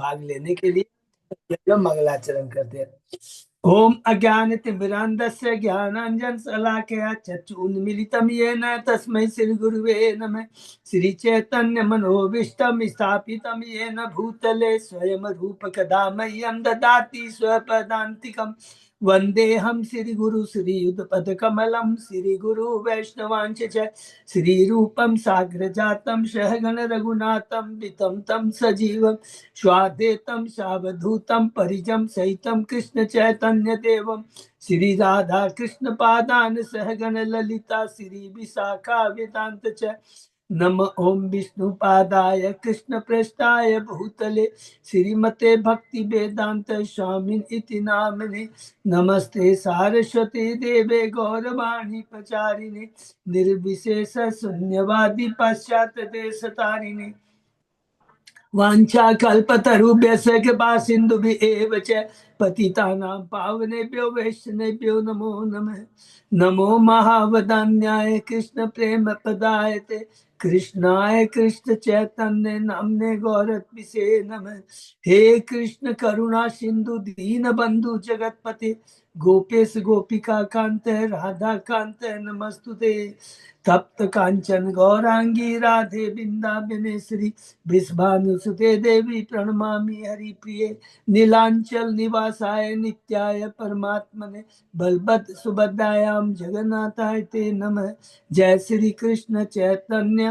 भाग लेने के लिए मंगलाचरण करते हैं। ओम अज्ञानतिमिरान्धस्य ज्ञानाञ्जनशलाकया चक्षुन्मीलितं येन तस्मै श्रीगुरुवे नमः। श्रीचैतन्यमनोभीष्टं स्थापितं येन भूतले स्वयं रूपकदा मह्यं ददाति स्वपदान्तिकम्। वन्देऽहं श्रीगुरु श्रीयुतपदकमलं श्रीगुरु वैष्णवांश च श्रीरूपं साग्रजातं सहगण रघुनाथं वितं तं सजीवं स्वाद्वैतं सावधूतं परिजं सहितं कृष्ण चैतन्य देवं श्री राधा कृष्ण पादान सहगण ललिता श्री विशाखा वेदांत च नम ओम विष्णु पादाय कृष्ण प्रेष्ठाय भूतले श्रीमते भक्ति वेदांत स्वामी इति नामने नमस्ते सारस्वती देवे गौरवाणी प्रचारिणे निर्विशेष शून्यवादी पाश्चात्य देश तारिणे वाञ्छा कल्पतरुभ्यश्च कृपा सिन्धुभ्येव च पतितानां पावनेभ्यो वैष्णवेभ्यो नमो नमः। नमो महावदान्याय कृष्ण प्रेम प्रदायते कृष्णाय कृष्ण चैतन्य नामने गौरत्विषे नमः। हे कृष्ण करुणा सिंधु दीन बंधु जगतपते गोपेश गोपिका कांत राधा कांत नमस्तुते। तप्त कांचन गौरांगी राधे बिंदाबिनेश्वरी वृषभानुसुते देवी प्रणमामि हरिप्रिये। नीलांचल निवासाय नित्याय परमात्मने बलभद्र सुभद्रायां जगन्नाथाय ते नमः। जय श्री कृष्ण चैतन्य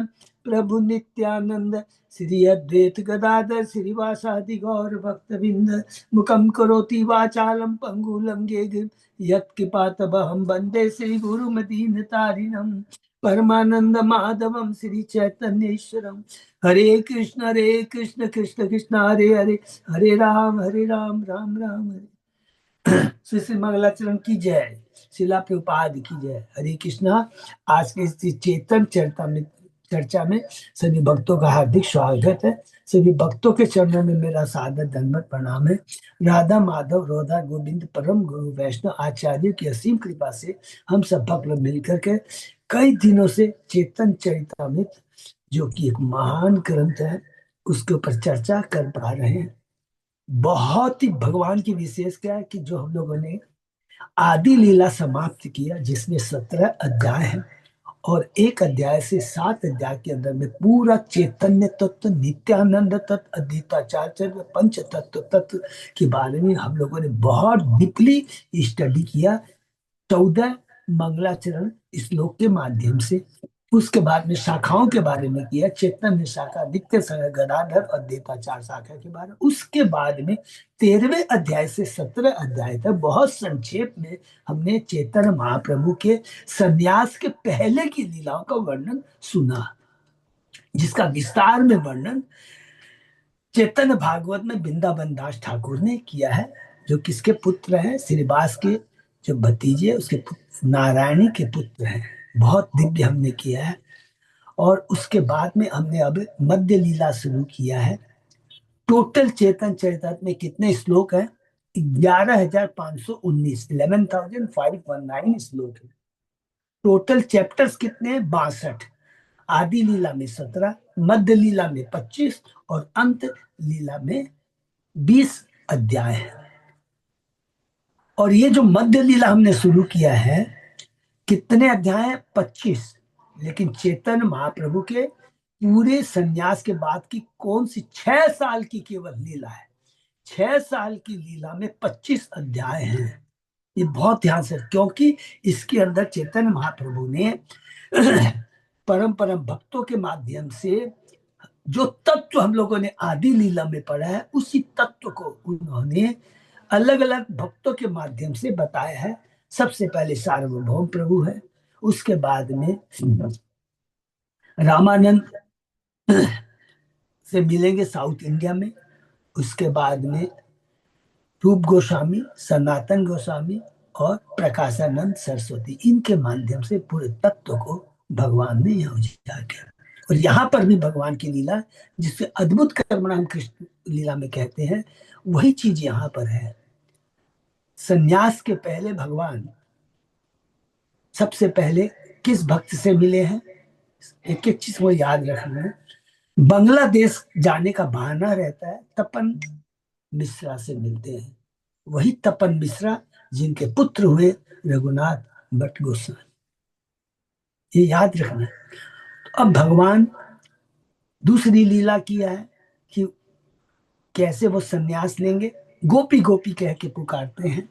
प्रभु नित्यानंद श्री अद्वैत गदाधर श्रीवासादि गौर भक्तबिंद मुखम करोति वाचालम पंगुलंगे गिर यत्कृपातमहं वन्दे श्री गुरुमदीनतारिणं परमानंद माधवम श्री चैतन्येश्वरम। हरे कृष्ण कृष्ण कृष्ण हरे हरे हरे राम राम राम हरे। श्री श्री मंगलाचरण की जय, शिला प्रभुपाद की जय। हरे कृष्णा। आज के इस चेतन चर्चा में सभी भक्तों का हार्दिक स्वागत है। सभी भक्तों के चरणों में मेरा सादर दंडवत प्रणाम है। राधा माधव रोधा गोविंद परम गुरु वैष्णव आचार्य की असीम कृपा से हम सब भक्त लोग मिलकर के कई दिनों से चेतन चरितामृत जो कि एक महान ग्रंथ है उसके ऊपर चर्चा कर पा रहे हैं। बहुत ही भगवान की विशेष क्या है कि जो हम लोगों ने आदि लीला समाप्त किया जिसमें 17 अध्याय हैं और एक अध्याय से 7 अध्याय के अंदर में पूरा चैतन्य तत्व नित्यानंद तत्व अद्वैताचार्य पंच तत्व के बारे में हम लोगों ने बहुत डीपली स्टडी किया 14 मंगलाचरण श्लोक के माध्यम से। उसके बाद में शाखाओं के बारे में किया, चैतन्य शाखा नित्य शाखा गदाधर अद्वैताचार्य शाखा के बारे में। उसके बाद में 13वें अध्याय से 17 अध्याय तक बहुत संक्षेप में हमने चैतन्य महाप्रभु के संन्यास के पहले की लीलाओं का वर्णन सुना, जिसका विस्तार में वर्णन चैतन्य भागवत में वृंदावन दास ठाकुर ने किया है, जो किसके पुत्र हैं, श्रीवास के जो भतीजे उसके नारायणी के पुत्र हैं। बहुत दिव्य हमने किया है। और उसके बाद में हमने अब मध्य लीला शुरू किया है। टोटल चेतन चरितामृत में कितने श्लोक हैं? 11,519 11,519 श्लोक है। टोटल चैप्टर्स कितने हैं? 62। आदि लीला में 17, मध्य लीला में 25 और अंत लीला में 20 अध्याय है। और ये जो मध्य लीला हमने शुरू किया है, कितने अध्याय हैं? 25। लेकिन चैतन्य महाप्रभु के पूरे संन्यास के बाद की कौन सी 6 साल की केवल लीला है। 6 साल की लीला में 25 अध्याय हैं। ये बहुत ध्यान से, क्योंकि इसके अंदर चैतन्य महाप्रभु ने परम भक्तों के माध्यम से जो तत्व हम लोगों ने आदि लीला में पढ़ा है, उसी तत्व को उन्होंने अलग अलग भक्तों के माध्यम से बताया है। सबसे पहले सार्वभौम प्रभु है, उसके बाद में रामानंद से मिलेंगे साउथ इंडिया में, उसके बाद में रूप गोस्वामी, सनातन गोस्वामी और प्रकाशानंद सरस्वती, इनके माध्यम से पूरे तत्व को भगवान ने यहाँ उजागर किया। और यहाँ पर भी भगवान की लीला, जिससे अद्भुत कर्मणाम कृष्ण लीला में कहते हैं, वही चीज यहाँ पर है। संन्यास के पहले भगवान सबसे पहले किस भक्त से मिले हैं? एक एक चीज वो याद रखना है। बांग्लादेश जाने का बहाना रहता है, तपन मिश्रा से मिलते हैं, वही तपन मिश्रा जिनके पुत्र हुए रघुनाथ भट्ट गोस्वामी। ये याद रखना। तो अब भगवान दूसरी लीला किया है कि कैसे वो सन्यास लेंगे। गोपी गोपी कह के पुकारते हैं,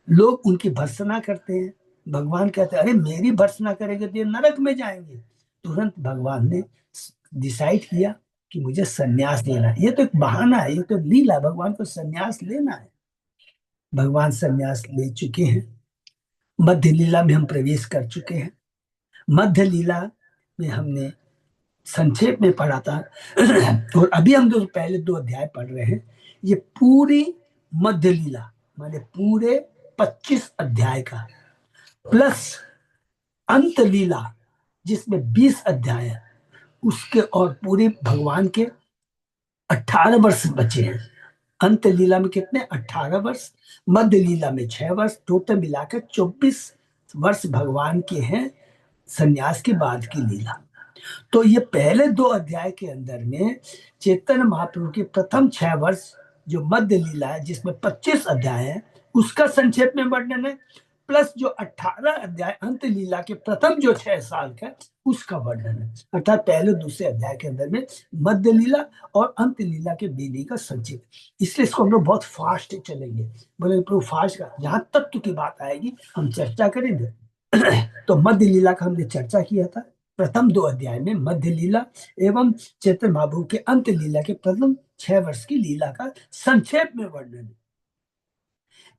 लोग उनकी भर्त्सना करते हैं। भगवान कहते हैं अरे मेरी भर्त्सना करेंगे तो ये नरक में जाएंगे। तुरंत भगवान ने डिसाइड किया कि मुझे सन्यास लेना है। ये तो एक बहाना है, ये तो लीला है, भगवान को सन्यास लेना है। भगवान सन्यास ले चुके हैं। मध्य लीला में हम प्रवेश कर चुके हैं। मध्य लीला में हमने संक्षेप में पढ़ा था और अभी हम जो पहले 2 अध्याय पढ़ रहे हैं, ये पूरी मध्य लीला माने पूरे 25 अध्याय का प्लस अंत लीला जिसमें 20 अध्याय है उसके, और पूरी भगवान के 18 वर्ष बचे हैं। अंत लीला में कितने? 18 वर्ष, मध्य लीला में 6 वर्ष, टोटल मिलाकर 24 वर्ष भगवान के हैं संन्यास के बाद की लीला। तो ये पहले 2 अध्याय के अंदर में चैतन्य महाप्रभु के प्रथम 6 वर्ष जो मध्य लीला है जिसमें 25 अध्याय है उसका संक्षेप में वर्णन है, प्लस जो 18 अध्याय अंत लीला के प्रथम जो 6 साल का उसका वर्णन है। अर्थात पहले दूसरे अध्याय के अंदर में मध्य लीला और अंत लीला के बीच का संक्षेप। इसलिए इसको हम लोग बहुत फास्ट चलेंगे। बोले प्रभु फास्ट का, जहां तत्व की बात आएगी हम चर्चा करेंगे। तो मध्य लीला का हमने चर्चा किया था। प्रथम 2 अध्याय में मध्य लीला एवं चैतन्य महाप्रभु के अंत लीला के प्रथम 6 वर्ष की लीला का संक्षेप में वर्णन है।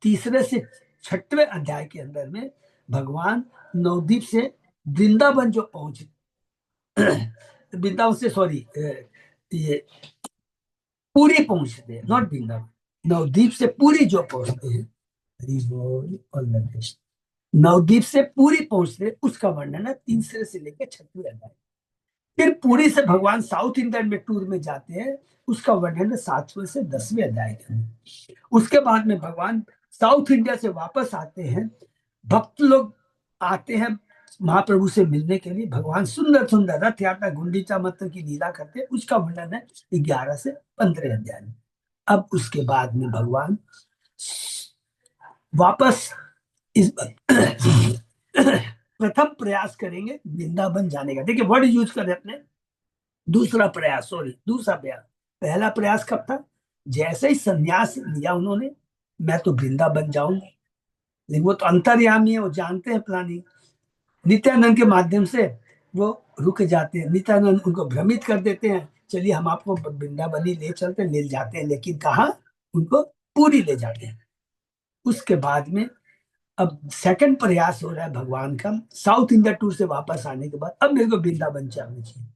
तीसरे से 6वें अध्याय के अंदर में भगवान नवद्वीप से वृंदावन जो पहुंचे वृंदावन से सॉरी ये पूरी पहुंचते हैं, नॉट वृंदावन, नवद्वीप से पूरी जो पहुंचते हैं, नवद्वीप से पूरी पहुंचते उसका वर्णन है तीसरे से लेकर 6वें अध्याय। फिर पुरी से भगवान साउथ इंडियन में टूर में जाते हैं, उसका वर्णन है 7वें से 10वें अध्याय के अंदर। उसके बाद में भगवान साउथ इंडिया से वापस आते हैं, भक्त लोग आते हैं महाप्रभु से मिलने के लिए। भगवान सुंदर सुंदर रथ यात्रा गुंडीचा मत की लीला करते हैं, उसका वर्णन है 11 से 15 अध्याय में। अब उसके बाद में भगवान वापस इस प्रथम प्रयास करेंगे वृंदावन जाने का। देखिए वर्ड यूज करें अपने, दूसरा प्रयास, सॉरी दूसरा प्रयास। पहला प्रयास कब था? जैसे ही संन्यास लिया उन्होंने, मैं तो वृंदावन जाऊंगा। लेकिन वो तो अंतर्यामी है, वो जानते हैं प्लानिंग। नित्यानंद के माध्यम से वो रुक जाते हैं, नित्यानंद उनको भ्रमित कर देते हैं, चलिए हम आपको वृंदावन ही ले चलते, ले जाते हैं। लेकिन कहा? उनको पूरी ले जाते हैं। उसके बाद में अब सेकंड प्रयास हो रहा है भगवान का साउथ इंडिया टूर से वापस आने के बाद, अब मेरे को वृंदावन जाना चाहिए।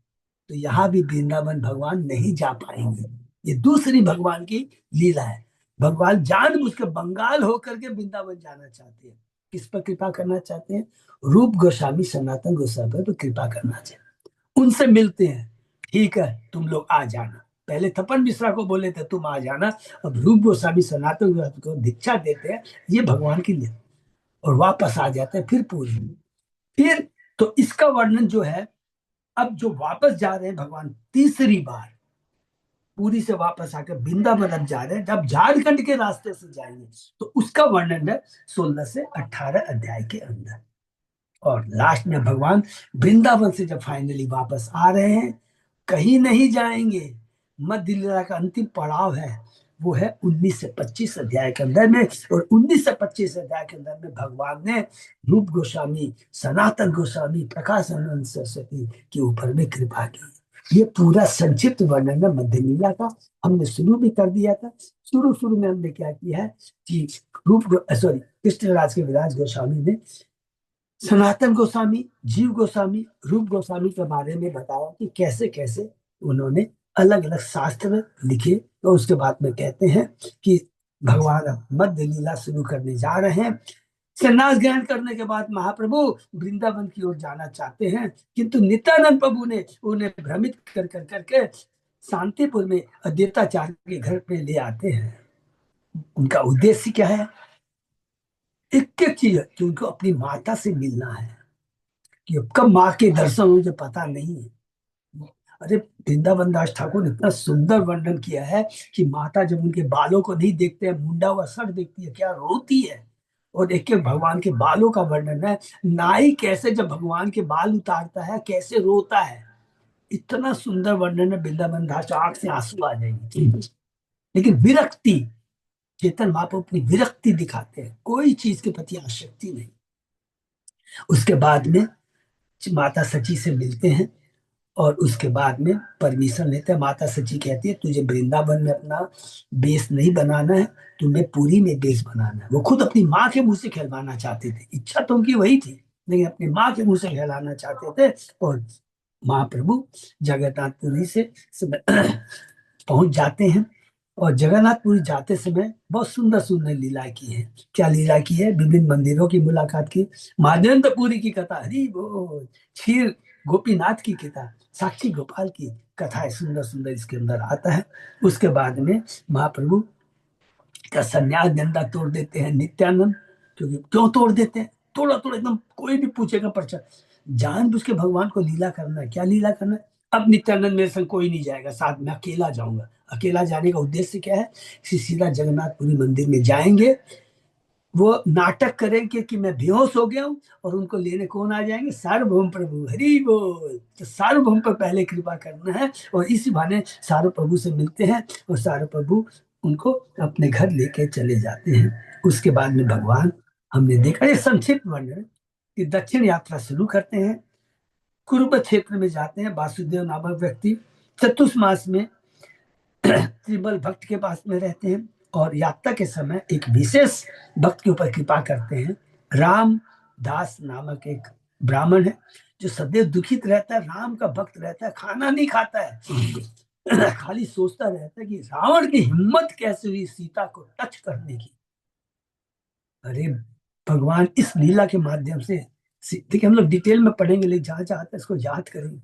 तो यहाँ भी वृंदावन भगवान नहीं जा पाएंगे। ये दूसरी भगवान की लीला है। भगवान जानबूझ के बंगाल होकर के वृंदावन जाना चाहते हैं। किस पर कृपा करना चाहते हैं? रूप गोस्वामी सनातन गोस्वामी पर कृपा करना चाहते हैं। उनसे मिलते हैं, ठीक है तुम लोग आ जाना। पहले तपन मिश्रा को बोले थे तुम आ जाना, अब रूप गोस्वामी सनातन गोस्वामी को दीक्षा देते हैं। ये भगवान की लीला, और वापस आ जाते हैं फिर पूरी। फिर तो इसका वर्णन जो है, अब जो वापस जा रहे हैं भगवान तीसरी बार पूरी से वापस आकर वृंदावन अब जा रहे हैं, जब झारखंड के रास्ते से जाएंगे, तो उसका वर्णन है 16 से 18 अध्याय के अंदर। और लास्ट में भगवान वृंदावन से जब फाइनली वापस आ रहे हैं, कहीं नहीं जाएंगे। मध्य लीला का अंतिम पड़ाव है, वो है 19 से 25 अध्याय के अंदर में। और 19 से 25 अध्याय के अंदर में भगवान ने रूप गोस्वामी सनातन गोस्वामी प्रकाशानंद सरस्वती के ऊपर में कृपा की। ये पूरा संक्षिप्त वर्णन है मध्य लीला का। हमने शुरू भी कर दिया था। शुरू शुरू में हमने क्या किया है कि कृष्णराज के विराज गोस्वामी ने सनातन गोस्वामी, जीव गोस्वामी, रूप गोस्वामी के बारे में बताया कि कैसे कैसे उन्होंने अलग अलग शास्त्र लिखे। तो उसके बाद में कहते हैं कि भगवान अब मध्य लीला शुरू करने जा रहे हैं। संन्यास ग्रहण करने के बाद महाप्रभु वृंदावन की ओर जाना चाहते हैं, किंतु नित्यानंद प्रभु ने उन्हें भ्रमित कर कर करके शांतिपुर में अद्वैताचार्य के घर पे ले आते हैं। उनका उद्देश्य क्या है? एक एक चीज है कि उनको अपनी माता से मिलना है। कि कब माँ के दर्शन मुझे पता नहीं है। अरे वृंदावन दास ठाकुर ने इतना सुंदर वर्णन किया है कि माता जब उनके बालों को नहीं देखते हैं, मुंडा हुआ सर देखती है, क्या रोती है। और एक एक भगवान के बालों का वर्णन है, नाई कैसे जब भगवान के बाल उतारता है कैसे रोता है। इतना सुंदर वर्णन है वृंदावन दास, आंख से आंसू आ जाएंगे। लेकिन विरक्ति, चेतन महाप्रभु अपनी विरक्ति दिखाते हैं, कोई चीज के प्रति आसक्ति नहीं। उसके बाद में माता सची से मिलते हैं और उसके बाद में परमिशन लेते हैं। माता सची कहती है तुझे वृंदावन में अपना बेस नहीं बनाना है, तुम्हें पुरी में बेस बनाना है। वो खुद अपनी माँ के मुंह से कहलवाना चाहते थे, इच्छा तो उनकी वही थी, लेकिन अपनी माँ के मुंह से कहलाना चाहते थे। और महाप्रभु जगन्नाथपुरी से पहुंच जाते हैं। और जगन्नाथपुरी जाते समय बहुत सुंदर सुंदर लीला की है। क्या लीला की है? विभिन्न मंदिरों की मुलाकात की, माधवेंद्रपुरी की कथा, हरी बोल, क्षीर गोपीनाथ की कथा, साक्षी गोपाल की कथाएं सुंदर सुंदर इसके अंदर आता है। उसके बाद में महाप्रभु का संन्यास धंधा तोड़ देते हैं नित्यानंद। क्योंकि क्यों तोड़ देते हैं? थोड़ा थोड़ा एकदम कोई भी पूछेगा पर्चा, जानबूझ के भगवान को लीला करना है। क्या लीला करना है? अब नित्यानंद मेरे संग कोई नहीं जाएगा, साथ में अकेला जाऊंगा। अकेला जाने का उद्देश्य क्या है? सीधा जगन्नाथपुरी मंदिर में जाएंगे, वो नाटक करेंगे कि मैं बेहोश हो गया हूँ, और उनको लेने कौन आ जाएंगे? सार्वभौम प्रभु, हरि बोल। तो सार्वभौम पर पहले कृपा करना है, और इसी बहाने सार्व प्रभु से मिलते हैं, और सार्व प्रभु उनको अपने घर लेके चले जाते हैं। उसके बाद में भगवान, हमने देखा, ये संक्षिप्त वर्णन है कि दक्षिण यात्रा शुरू करते हैं, कुरुप क्षेत्र में जाते हैं। वासुदेव नामक व्यक्ति चतुर्मास में त्रिबल भक्त के पास में रहते हैं, और यात्रा के समय एक विशेष भक्त के ऊपर कृपा करते हैं। राम दास नामक एक ब्राह्मण है, जो सदैव दुखित रहता है, राम का भक्त रहता है, खाना नहीं खाता है, खाली सोचता रहता है कि रावण की हिम्मत कैसे हुई सीता को टच करने की। अरे भगवान इस लीला के माध्यम से, देखिए हम लोग डिटेल में पढ़ेंगे, लेकिन जहां जहां तक इसको याद करेंगे,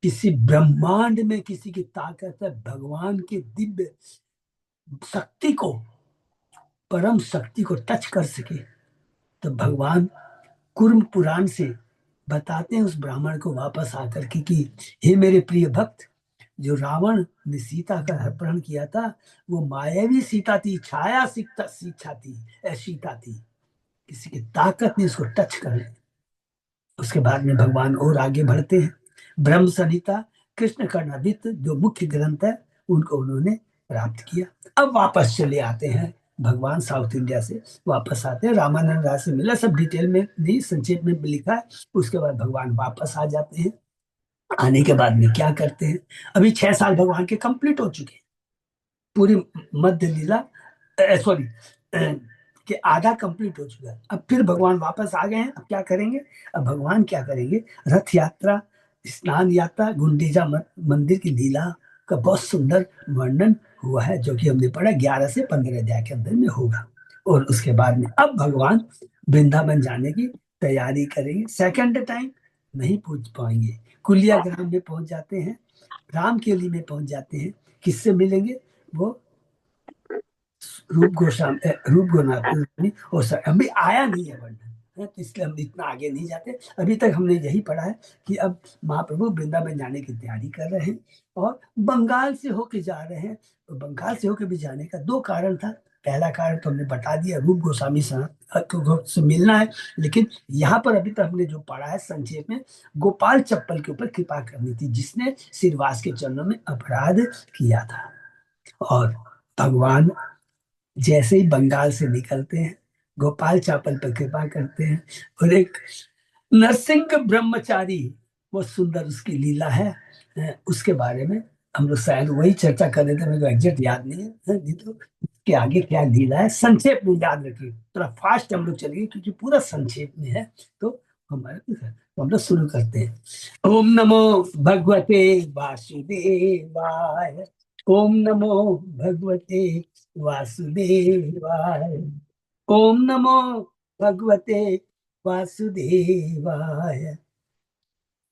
किसी ब्रह्मांड में किसी की ताकत है भगवान की दिव्य शक्ति को, परम शक्ति को टच कर सके, तो भगवान कुर्म पुराण से बताते हैं उस ब्राह्मण को वापस आकर के कि हे मेरे प्रिय भक्त, जो रावण ने सीता का अपहरण किया था, वो मायावी सीता थी, छाया सीता थी, सीता थी, किसी की ताकत ने उसको टच कर लिया। उसके बाद में भगवान और आगे बढ़ते हैं। ब्रह्म संहिता, कृष्ण कर्णावृत जो मुख्य ग्रंथ है, उनको उन्होंने प्राप्त किया। अब वापस चले आते हैं भगवान, साउथ इंडिया से वापस आते हैं। रामानंद राय से मिला, सब डिटेल में नहीं, संक्षेप में लिखा है। उसके बाद भगवान वापस आ जाते हैं। आने के बाद में क्या करते हैं? अभी 6 साल भगवान के कंप्लीट हो चुके हैं, पूरी मध्य लीला, सॉरी, कि आधा कंप्लीट हो चुका है। अब फिर भगवान वापस आ गए हैं, अब क्या करेंगे? अब भगवान क्या करेंगे? रथ यात्रा, स्नान यात्रा, गुंडीचा मंदिर की लीला का बहुत सुंदर वर्णन हुआ है, जो कि हमने पढ़ा 11 से 15 अध्याय के अंदर में होगा। और उसके बाद में अब भगवान वृंदावन जाने की तैयारी करेंगे। सेकंड टाइम नहीं पहुंच पाएंगे, कुलिया ग्राम में पहुंच जाते हैं, राम केली में पहुंच जाते हैं। किससे मिलेंगे? वो रूप गोस्वामी, रूप गोस्वामी, और अभी आया नहीं है वर्णन है, तो इसलिए हम इतना आगे नहीं जाते। अभी तक हमने यही पढ़ा है कि अब महाप्रभु वृंदावन जाने की तैयारी कर रहे हैं, और बंगाल से होके जा रहे हैं। तो बंगाल से होके भी जाने का दो कारण था। पहला कारण तो हमने बता दिया, रूप गोस्वामी से मिलना है। लेकिन यहाँ पर अभी तक हमने जो पढ़ा है संक्षेप में, गोपाल चप्पल के ऊपर कृपा करनी थी, जिसने श्रीवास के चरणों में अपराध किया था। और भगवान जैसे ही बंगाल से निकलते हैं, गोपाल चापल पर कृपा करते हैं, और एक नरसिंह ब्रह्मचारी, वो सुंदर उसकी लीला है। उसके बारे में हम लोग शायद वही चर्चा कर रहे थे, मेरे को एग्जैक्ट याद नहीं है, नहीं तो उसके आगे क्या लीला है संक्षेप में याद रखिए। थोड़ा फास्ट हम लोग चलेंगे क्योंकि पूरा संक्षेप में है। तो हम लोग शुरू करते हैं। ओम नमो भगवते वासुदेवाय, ओम नमो भगवते वासुदेवाय, ओम नमो भगवते वासुदेवाय।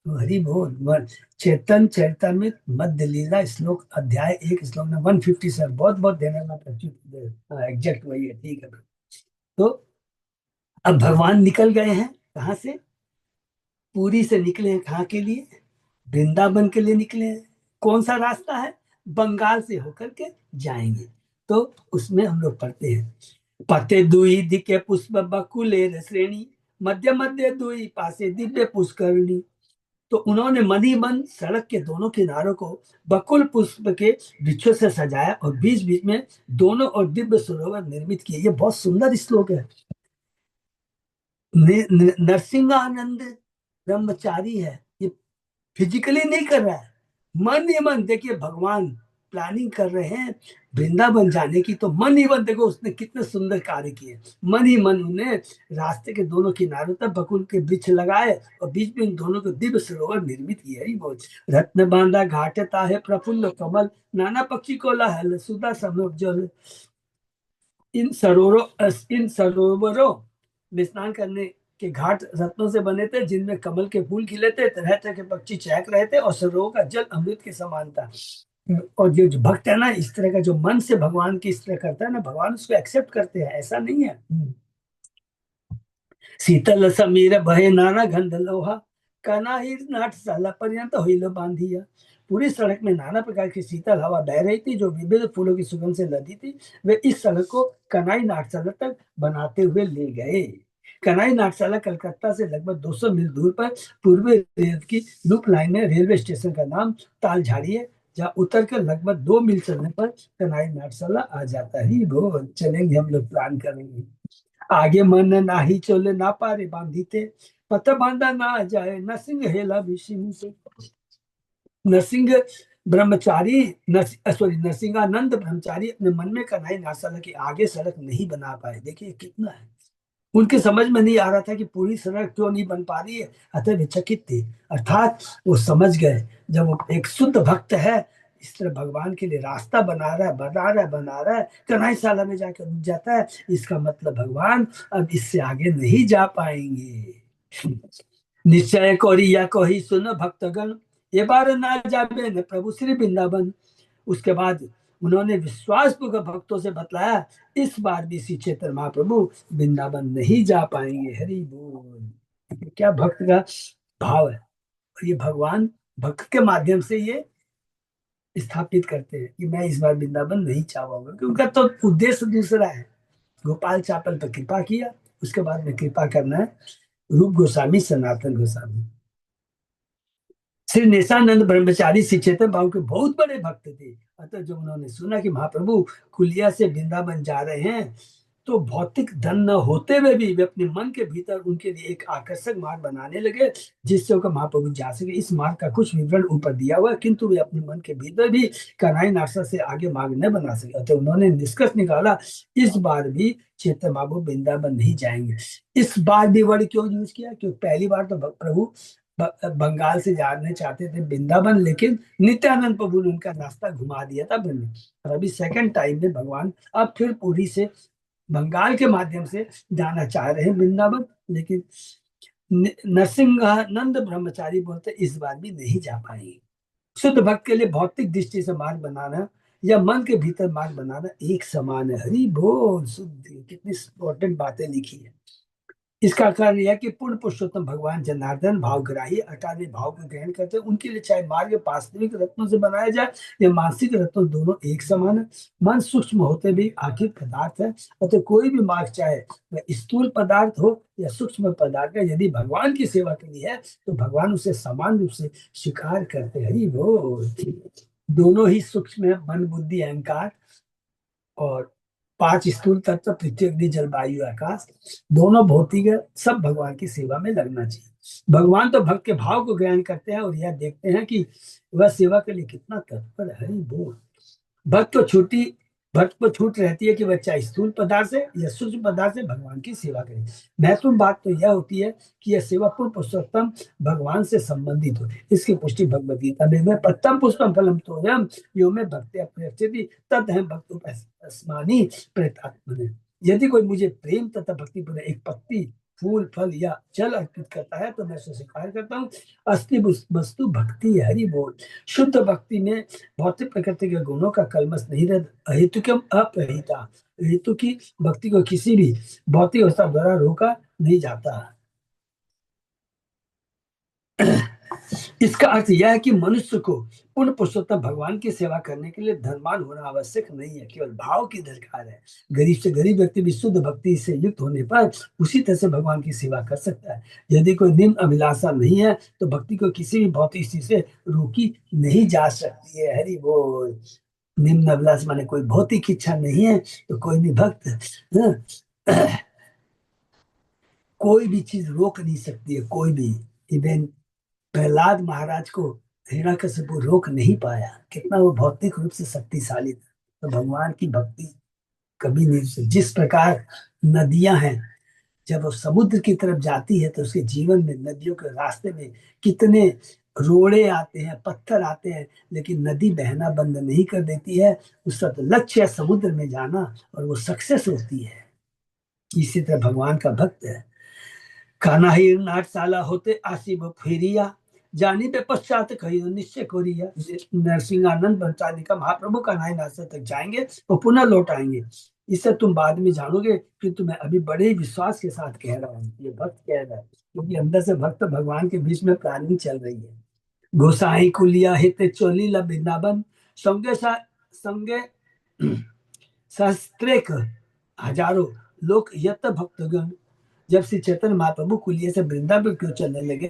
हरि बोल। चेतन चैतन्य मध्य लीला श्लोक अध्याय 1 श्लोक नंबर 157, बहुत बहुत धन्यवाद। एग्जैक्ट वही है, ठीक है। तो अब भगवान निकल गए हैं, कहाँ से? पूरी से निकले हैं, कहाँ के लिए? वृंदावन के लिए निकले हैं। कौन सा रास्ता है? बंगाल से होकर के जाएंगे। तो उसमें हम लोग पढ़ते हैं, पते दुई दिके पुष्प बकुले श्रेणी, मध्य मध्य दुई पासे दिव्य पुष्करणी। तो उन्होंने मन ही मन सड़क के दोनों किनारों को बकुल पुष्प के वृक्षों से सजाया और बीच बीच में दोनों और दिव्य सरोवर निर्मित किए। ये बहुत सुंदर श्लोक है। नरसिंहानंद ब्रह्मचारी है, ये फिजिकली नहीं कर रहा है, मन ही मन। देखिए भगवान प्लानिंग कर रहे हैं वृंदावन जाने की, तो मन ही मन देखो उसने कितने सुंदर कार्य किए। मन ही मन उन्हें रास्ते के दोनों किनारों तक बकुल के वृक्ष लगाए और बीच में इन दोनों को दिव्य सरोवर निर्मित किया ही बोल। रत्न बांधा घाटता है प्रफुल्ल कमल, नाना पक्षी को लहल सुधा समुज्जल। इन सरोवरों में स्नान करने के घाट रत्नों से बने थे, जिनमें कमल के फूल खिले थे, तरह तरह के पक्षी चहक रहे थे और सरोवर का जल अमृत के समान था। और जो भक्त है ना, इस तरह का जो मन से भगवान की इस तरह करता है ना, भगवान उसको एक्सेप्ट करते हैं, ऐसा नहीं है। शीतल समीर भय नाना गंध लोहा, कनाही नाटशाला पर्यंत होइलो बांधिया। पूरी सड़क में नाना प्रकार की शीतल हवा बह रही थी, जो विविध फूलों की सुगंध से लदी थी। वे इस सड़क को कनाई नाटशाला तक बनाते हुए ले गए। कनाई नाटशाला कलकत्ता से लगभग 200 मील दूर पर पूर्वी रेल की लूप लाइन में रेलवे स्टेशन का नाम तालझाड़ी है, जहाँ उतर कर लगभग 2 मील चलने पर कनाई नाटशाला आ जाता है। वो चलेंगे, हम लोग प्लान करेंगे। आगे मन नाही चले ना पारे बांधीते, पत बांधा ना जाए नरसिंह हेला विषिम से। नरसिंह ब्रह्मचारी सॉरी नरसिंहानंद ब्रह्मचारी अपने मन में कन्हई नासाला के आगे सड़क नहीं बना पाए। देखिए कितना है, उनके समझ में नहीं आ रहा था कि पूरी सड़क क्यों नहीं बन पा रही है, अतः वे चकित थे। अर्थात वो समझ गए, जब वो एक शुद्ध भक्त है, इस तरह भगवान के लिए रास्ता बना रहा है, बना रहा है, कन्हई साला में जाकर रुक जाता है, इसका मतलब भगवान अब इससे आगे नहीं जा पाएंगे। निश्चय कोरिया को ही सुन भक्तगण, ये बार ना जाबे न प्रभु श्री वृंदावन। उसके बाद उन्होंने विश्वास पूर्वक भक्तों से बतलाया, इस बार भी श्री चैतन्य महाप्रभु वृंदावन नहीं जा पाएंगे। हरि बोल। क्या भक्त का भाव है, और ये भगवान भक्त के माध्यम से ये स्थापित करते हैं कि मैं इस बार वृंदावन नहीं चाहूंगा, क्योंकि उनका तो उद्देश्य दूसरा है। गोपाल चापल पर कृपा किया, उसके बाद में कृपा करना है रूप गोस्वामी सनातन गोस्वामी। श्री निशानंद ब्रह्मचारी श्री चेतन बाबू के बहुत बड़े भक्त थे। अतः जब उन्होंने सुना कि महाप्रभु कुलिया से वृंदावन जा रहे हैं, तो भौतिक धन न होते हुए भी वे अपने मन के भीतर उनके लिए एक आकर्षक मार्ग बनाने लगे, जिससे होकर महाप्रभु जा सके। इस मार्ग का कुछ विवरण ऊपर दिया हुआ है, किंतु वे अपने मन के भीतर भी कन्हई नाटसा से आगे मार्ग न बना सके। अतः उन्होंने निष्कर्ष निकाला, इस बार भी चेतन बाबू वृंदावन नहीं जाएंगे। इस बार भी वर्ड क्यों यूज किया? क्योंकि पहली बार तो प्रभु बंगाल से जाने चाहते थे वृंदावन, लेकिन नित्यानंद प्रभु ने उनका रास्ता घुमा दिया था वृंदावन। और अभी सेकंड टाइम में भगवान अब फिर पूरी से बंगाल के माध्यम से जाना चाह रहे हैं वृंदावन, लेकिन नरसिंहानंद ब्रह्मचारी बोलते इस बार भी नहीं जा पाएंगे। शुद्ध भक्त के लिए भौतिक दृष्टि से मार्ग बनाना या मन के भीतर मार्ग बनाना एक समान है। हरि बोल। शुद्ध, कितनी इंपॉर्टेंट बातें लिखी है। इसका कारण यह कि पूर्ण पुरुषोत्तम भगवान जनार्दन भावग्राही अटारी भाव को ग्रहण करते हैं। उनके लिए चाहे मार्ग वास्तविक रत्नों से बनाया जाए या मानसिक रत्नों, दोनों एक समान है। मन सूक्ष्म होते भी आखिर पदार्थ है, अतः कोई भी मार्ग चाहे वह स्थूल पदार्थ हो या सूक्ष्म पदार्थ है, यदि भगवान की सेवा के लिए है तो भगवान उसे समान रूप से स्वीकार करते हैं। हरि बोल। दोनों ही सूक्ष्म है, मन बुद्धि अहंकार, और 5 स्थूल तत्व पृथ्वी अग्नि जल वायु आकाश, दोनों भौतिक है। सब भगवान की सेवा में लगना चाहिए। भगवान तो भक्त के भाव को ग्रहण करते हैं और यह देखते हैं कि वह सेवा के लिए कितना तत्पर है। हरि बोल। भक्त को छूटी भक्त को छूट रहती है कि वह चाहे स्थूल पदार्थ से या सूक्ष्म पदार्थ से भगवान की सेवा करे। महत्वपूर्ण बात तो यह होती है कि यह सेवा पूर्ण पुरुषोत्तम भगवान से संबंधित हो। इसकी पुष्टि भगवद गीता में प्रथम पुष्पम फलम तोयम यो में भक्ति अप्रत्यति तद है भक्तोपस्मानी प्रेतात्मने। यदि कोई मुझे प्रेम तथा भक्ति पूर्वक एक पत्ती फूल फल या जल अर्पित करता है तो मैं उसे स्वीकार करता हूँ। असली वस्तु भक्ति है। हरि बोल। शुद्ध भक्ति में भौतिक प्रकृति के गुणों का कलमश नहीं रहता। हेतुकम अप्रहिता, हेतु की भक्ति को किसी भी भौतिक अवस्था द्वारा रोका नहीं जाता। इसका अर्थ यह है कि मनुष्य को पूर्ण पुरुषोत्तम भगवान की सेवा करने के लिए धनवान होना आवश्यक नहीं है, केवल भाव की दरकार है। गरीब से गरीब व्यक्ति भी शुद्ध भक्ति से युक्त होने पर उसी तरह से भगवान की सेवा कर सकता है। यदि कोई निम्न अभिलाषा नहीं है तो भक्ति को किसी भी भौतिक चीज से रोकी नहीं जा सकती है। हरि बोल। निम्न अभिलाष माने कोई भौतिक इच्छा नहीं है तो कोई भी भक्त कोई भी चीज रोक नहीं सकती है, कोई भी। इवन प्रहलाद महाराज को हिरण्यकशिपु रोक नहीं पाया, कितना वो भौतिक रूप से शक्तिशाली था। तो भगवान की भक्ति कभी नहीं। जिस प्रकार नदियां हैं, जब वो समुद्र की तरफ जाती है तो उसके जीवन में, नदियों के रास्ते में कितने रोड़े आते हैं, पत्थर आते हैं, लेकिन नदी बहना बंद नहीं कर देती है। उसका तो लक्ष्य है समुद्र में जाना, और वो सक्सेस होती है। इसी तरह भगवान का भक्त है। खाना ही नाटशाला होते आसिब फेरिया, जानी बे पश्चात कही निश्चय कोरिया। नरसिंहानंद भंसाली का महाप्रभु का नाई नाश्ता तक जाएंगे और पुनः लौट आएंगे, इससे तुम बाद में जानोगे कि तुम्हें अभी बड़े ही विश्वास के साथ कह रहा हूँ। ये भक्त कह रहा है, क्योंकि अंदर से भक्त भगवान के बीच में प्लानिंग चल रही है। गोसाई कुलिया हित चोली ला वृंदावन, संगे संगे सहस्त्रेक हजारों लोग यत भक्तगण। जब श्री चैतन्य महाप्रभु कुलिया से वृंदावन क्यों चलने लगे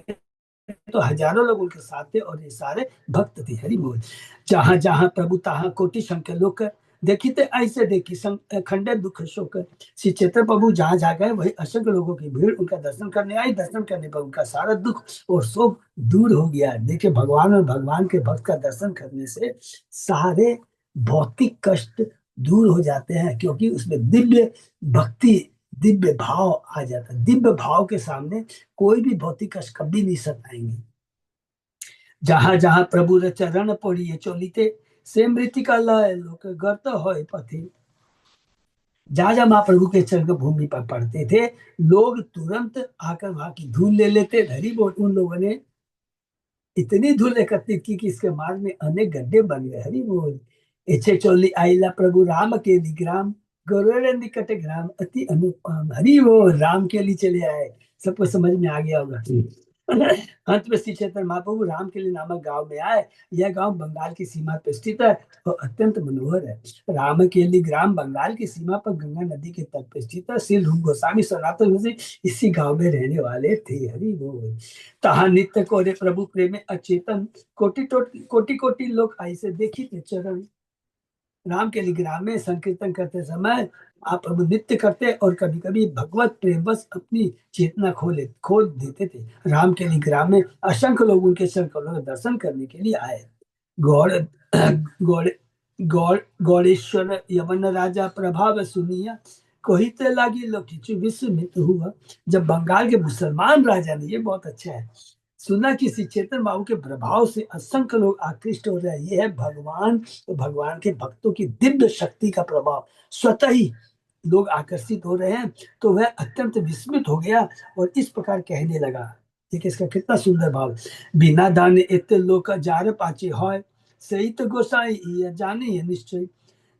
तो हजारों लोग उनके साथ थे, और ये सारे भक्त थे। हरि बोल। जहां जहां प्रभु तहां कोटि संख्या लोक, देखी ते ऐसे देखी खंडे दुख शोक। श्री चैतन्य प्रभु जहां जहां गए वही असंख्य लोगों की भीड़ उनका दर्शन करने आई। दर्शन करने पर उनका सारा दुख और शोक दूर हो गया। देखिए, भगवान और भगवान के भक्त का दर्शन करने से सारे भौतिक कष्ट दूर हो जाते हैं, क्योंकि उसमें दिव्य भक्ति, दिव्य भाव आ जाता है। दिव्य भाव के सामने कोई भी भौतिक कष्ट कभी नहीं सताएंगे। जहां जहां प्रभु रे चरण पड़िए चलिते, से मृतिका लय लोक गर्त होय पथे। जहां जहां महाप्रभु के चरण भूमि पर पड़ते थे, लोग तुरंत आकर वहां की धूल ले लेते। धरी बोल। उन लोगों ने इतनी धूल एकत्रित की कि इसके मार्ग में अनेक गड्ढे बन गए। हरि बोल। इच्छे चोली आईला प्रभु राम के लिग्राम, गरुड़ निकट ग्राम अति अनुपम। हरि बोल। राम के लिए चले आए, सबको समझ में आ गया होगा। अंत में श्री चैतन्य महाप्रभु रामकेली नामक गांव में आए। यह गांव बंगाल की सीमा पर स्थित है और अत्यंत मनोहर है। रामकेली ग्राम बंगाल की सीमा पर गंगा नदी के तट पर स्थित है। श्री रूप गोस्वामी सनातन से इसी गांव में रहने वाले थे। हरि बोल। तहा नित्य कोरे प्रभु प्रेम अचेतन, कोटि कोटि कोटि लोग ऐसे देखी थे चरण। राम के ग्राम में संकीर्तन करते समय आप प्रभु नृत्य करते और कभी कभी भगवत प्रेमवश अपनी चेतना खो देते थे। राम के ग्राम में असंख्य लोग उनके शंकरों का दर्शन करने के लिए आए। गौड़ गौड़ गौड़ गौड़ेश्वर यवन राजा प्रभाव सुनिया, कोहिते लागी लोकिचु विस्मित हुआ। जब बंगाल के मुसलमान राजा ने, ये बहुत अच्छा है, सुना कि श्री चैतन्य बाबू के प्रभाव से असंख्य लोग आकृष्ट हो रहे हैं, ये है भगवान तो भगवान के भक्तों की दिव्य शक्ति का प्रभाव, स्वतः ही लोग आकर्षित हो रहे हैं, तो वह अत्यंत विस्मित हो गया और इस प्रकार कहने लगा। देखिए इसका कितना सुंदर भाव। बिना दान इतने लोग का जार पाचे होय, सही तो गोसाई ये जाने ये निश्चय।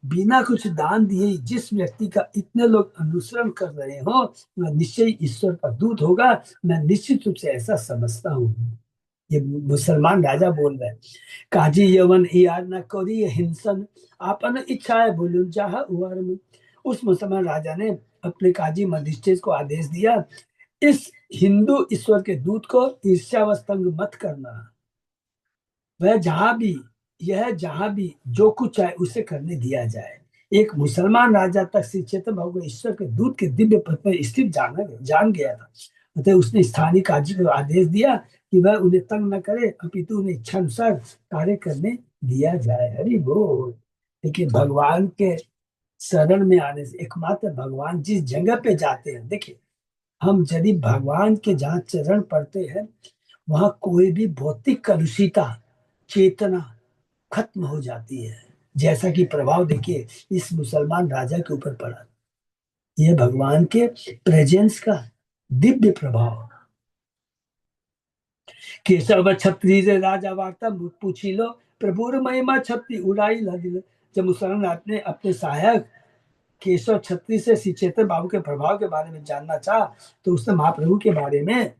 बिना कुछ दान दिए जिस व्यक्ति का इतने लोग अनुसरण कर रहे हो, वह निश्चय ईश्वर का दूत होगा। मैं निश्चित रूप से ऐसा समझता हूँ। ये मुसलमान राजा बोल रहे हैं। काजी यवन यार न करी हिंसन, आपन इच्छा है बोलूं चाह उवर में। उस मुसलमान राजा ने अपने काजी मजिस्ट्रेट को आदेश दिया, इस हिंदू ईश्वर के दूत को ईर्ष्यावस्तंग मत करना। वह जहां भी जो कुछ चाहे उसे करने दिया जाए। एक मुसलमान राजा तक श्री चैतन्य बाबू को ईश्वर के दूत के दिव्य पद पर स्थित जान गया था। अतः उसने स्थानीय काजी को आदेश दिया कि वह उन्हें तंग न करे, अपितु उन्हें इच्छा अनुसार कार्य करने दिया जाए। हरि बोल। देखिए, भगवान के शरण में आने से एकमात्र भगवान जिस जगह पे जाते हैं, देखिए हम यदि भगवान के जहाँ चरण पड़ते हैं, वहां कोई भी भौतिक कलुषिता चेतना खत्म हो जाती है। जैसा कि प्रभाव देखिए इस मुसलमान राजा के ऊपर पड़ा, यह भगवान के प्रेजेंस का दिव्य प्रभाव। केशव छत्री से राजा वार्ता पूछी लो, प्रभुर महिमा छत्री उड़ाई लगिल। जब मुसलमान ने अपने सहायक केशव छत्री से श्री चैतन्य बाबू के प्रभाव के बारे में जानना चाहा, तो उसने महाप्रभु के बारे में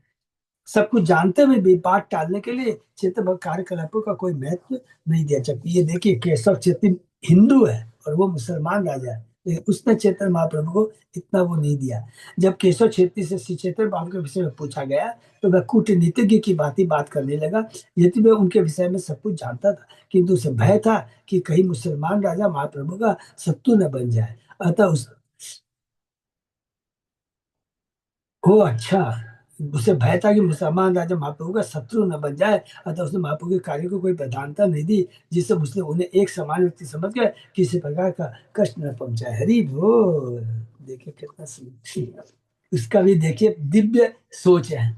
सब कुछ जानते हुए भी बात टालने के लिए चेतन कार्यकलापों का कोई महत्व नहीं दिया। जबकि ये देखिए केशव चेतन हिंदू है और वो मुसलमान राजा है, लेकिन उसने चेतन महाप्रभु को इतना वो नहीं दिया। जब केशव छेत्री से श्री चेतन बाबू के विषय में पूछा गया तो वह कूटनीतिज्ञ की बात ही बात करने लगा। यदि वह उनके विषय में सब कुछ जानता था, किंतु उसे भय था कि कहीं मुसलमान राजा महाप्रभु का शत्रु न बन जाए। अतः उस हो अच्छा, उसे भय था कि मुसलमान राजा महाप्रभु का शत्रु न बन जाए। अतः उसने महाप्रभु के कार्य को कोई प्रधानता नहीं दी, जिससे उसने उन्हें एक समान व्यक्ति समझ कर किसी प्रकार का कष्ट न पहुंचाए। हरि बोल। देखिए कितना सुंदर, उसका भी देखिए दिव्य सोच है।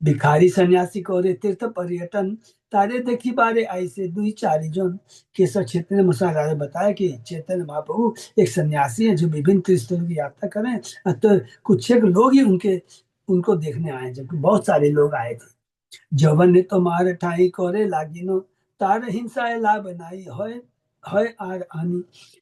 भिखारी सन्यासी को रे तीर्थ पर्यटन तारे देखी बारे आई से दुई चारि जन। केशव क्षेत्र ने मुसलमान राजा बताया कि चैतन्य महाप्रभु एक सन्यासी है जो विभिन्न तीर्थों की यात्रा करें, तो कुछ एक लोग ही उनके उनको देखने आए, जबकि बहुत सारे लोग आए थे। जवन ने तो मार ठाई करे लागिनो तार हिंसा लाभ बनाई है आर आनी।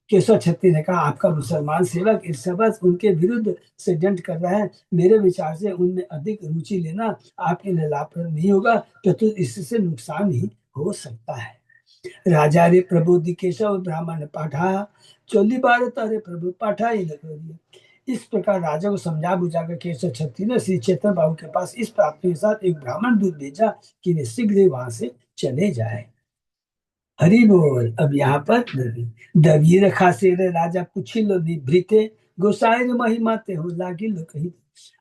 केशव छत्री ने कहा आपका मुसलमान सेवक ईर्ष्यावश उनके विरुद्ध षड्यंत्र कर रहा है। मेरे विचार से उनमें अधिक रुचि लेना आपके लिए लाभप्रद नहीं होगा, तो इससे नुकसान ही हो सकता है। राजा रे प्रभु केशव ब्राह्मण पाठा चोली बार तारे प्रभु पाठा ही लगे। इस प्रकार राजा को समझा बुझा कर केशव छत्री ने श्री चेतन बाबू के पास इस प्रार्थना के साथ एक ब्राह्मण दूत भेजा कि वे शीघ्र ही वहां से चले जाए। हरि बोल। अब यहाँ पर दबीर खासे रे राजा पुछिलो निभृते गोसाई रे महिमा ते हो लागी लो कही।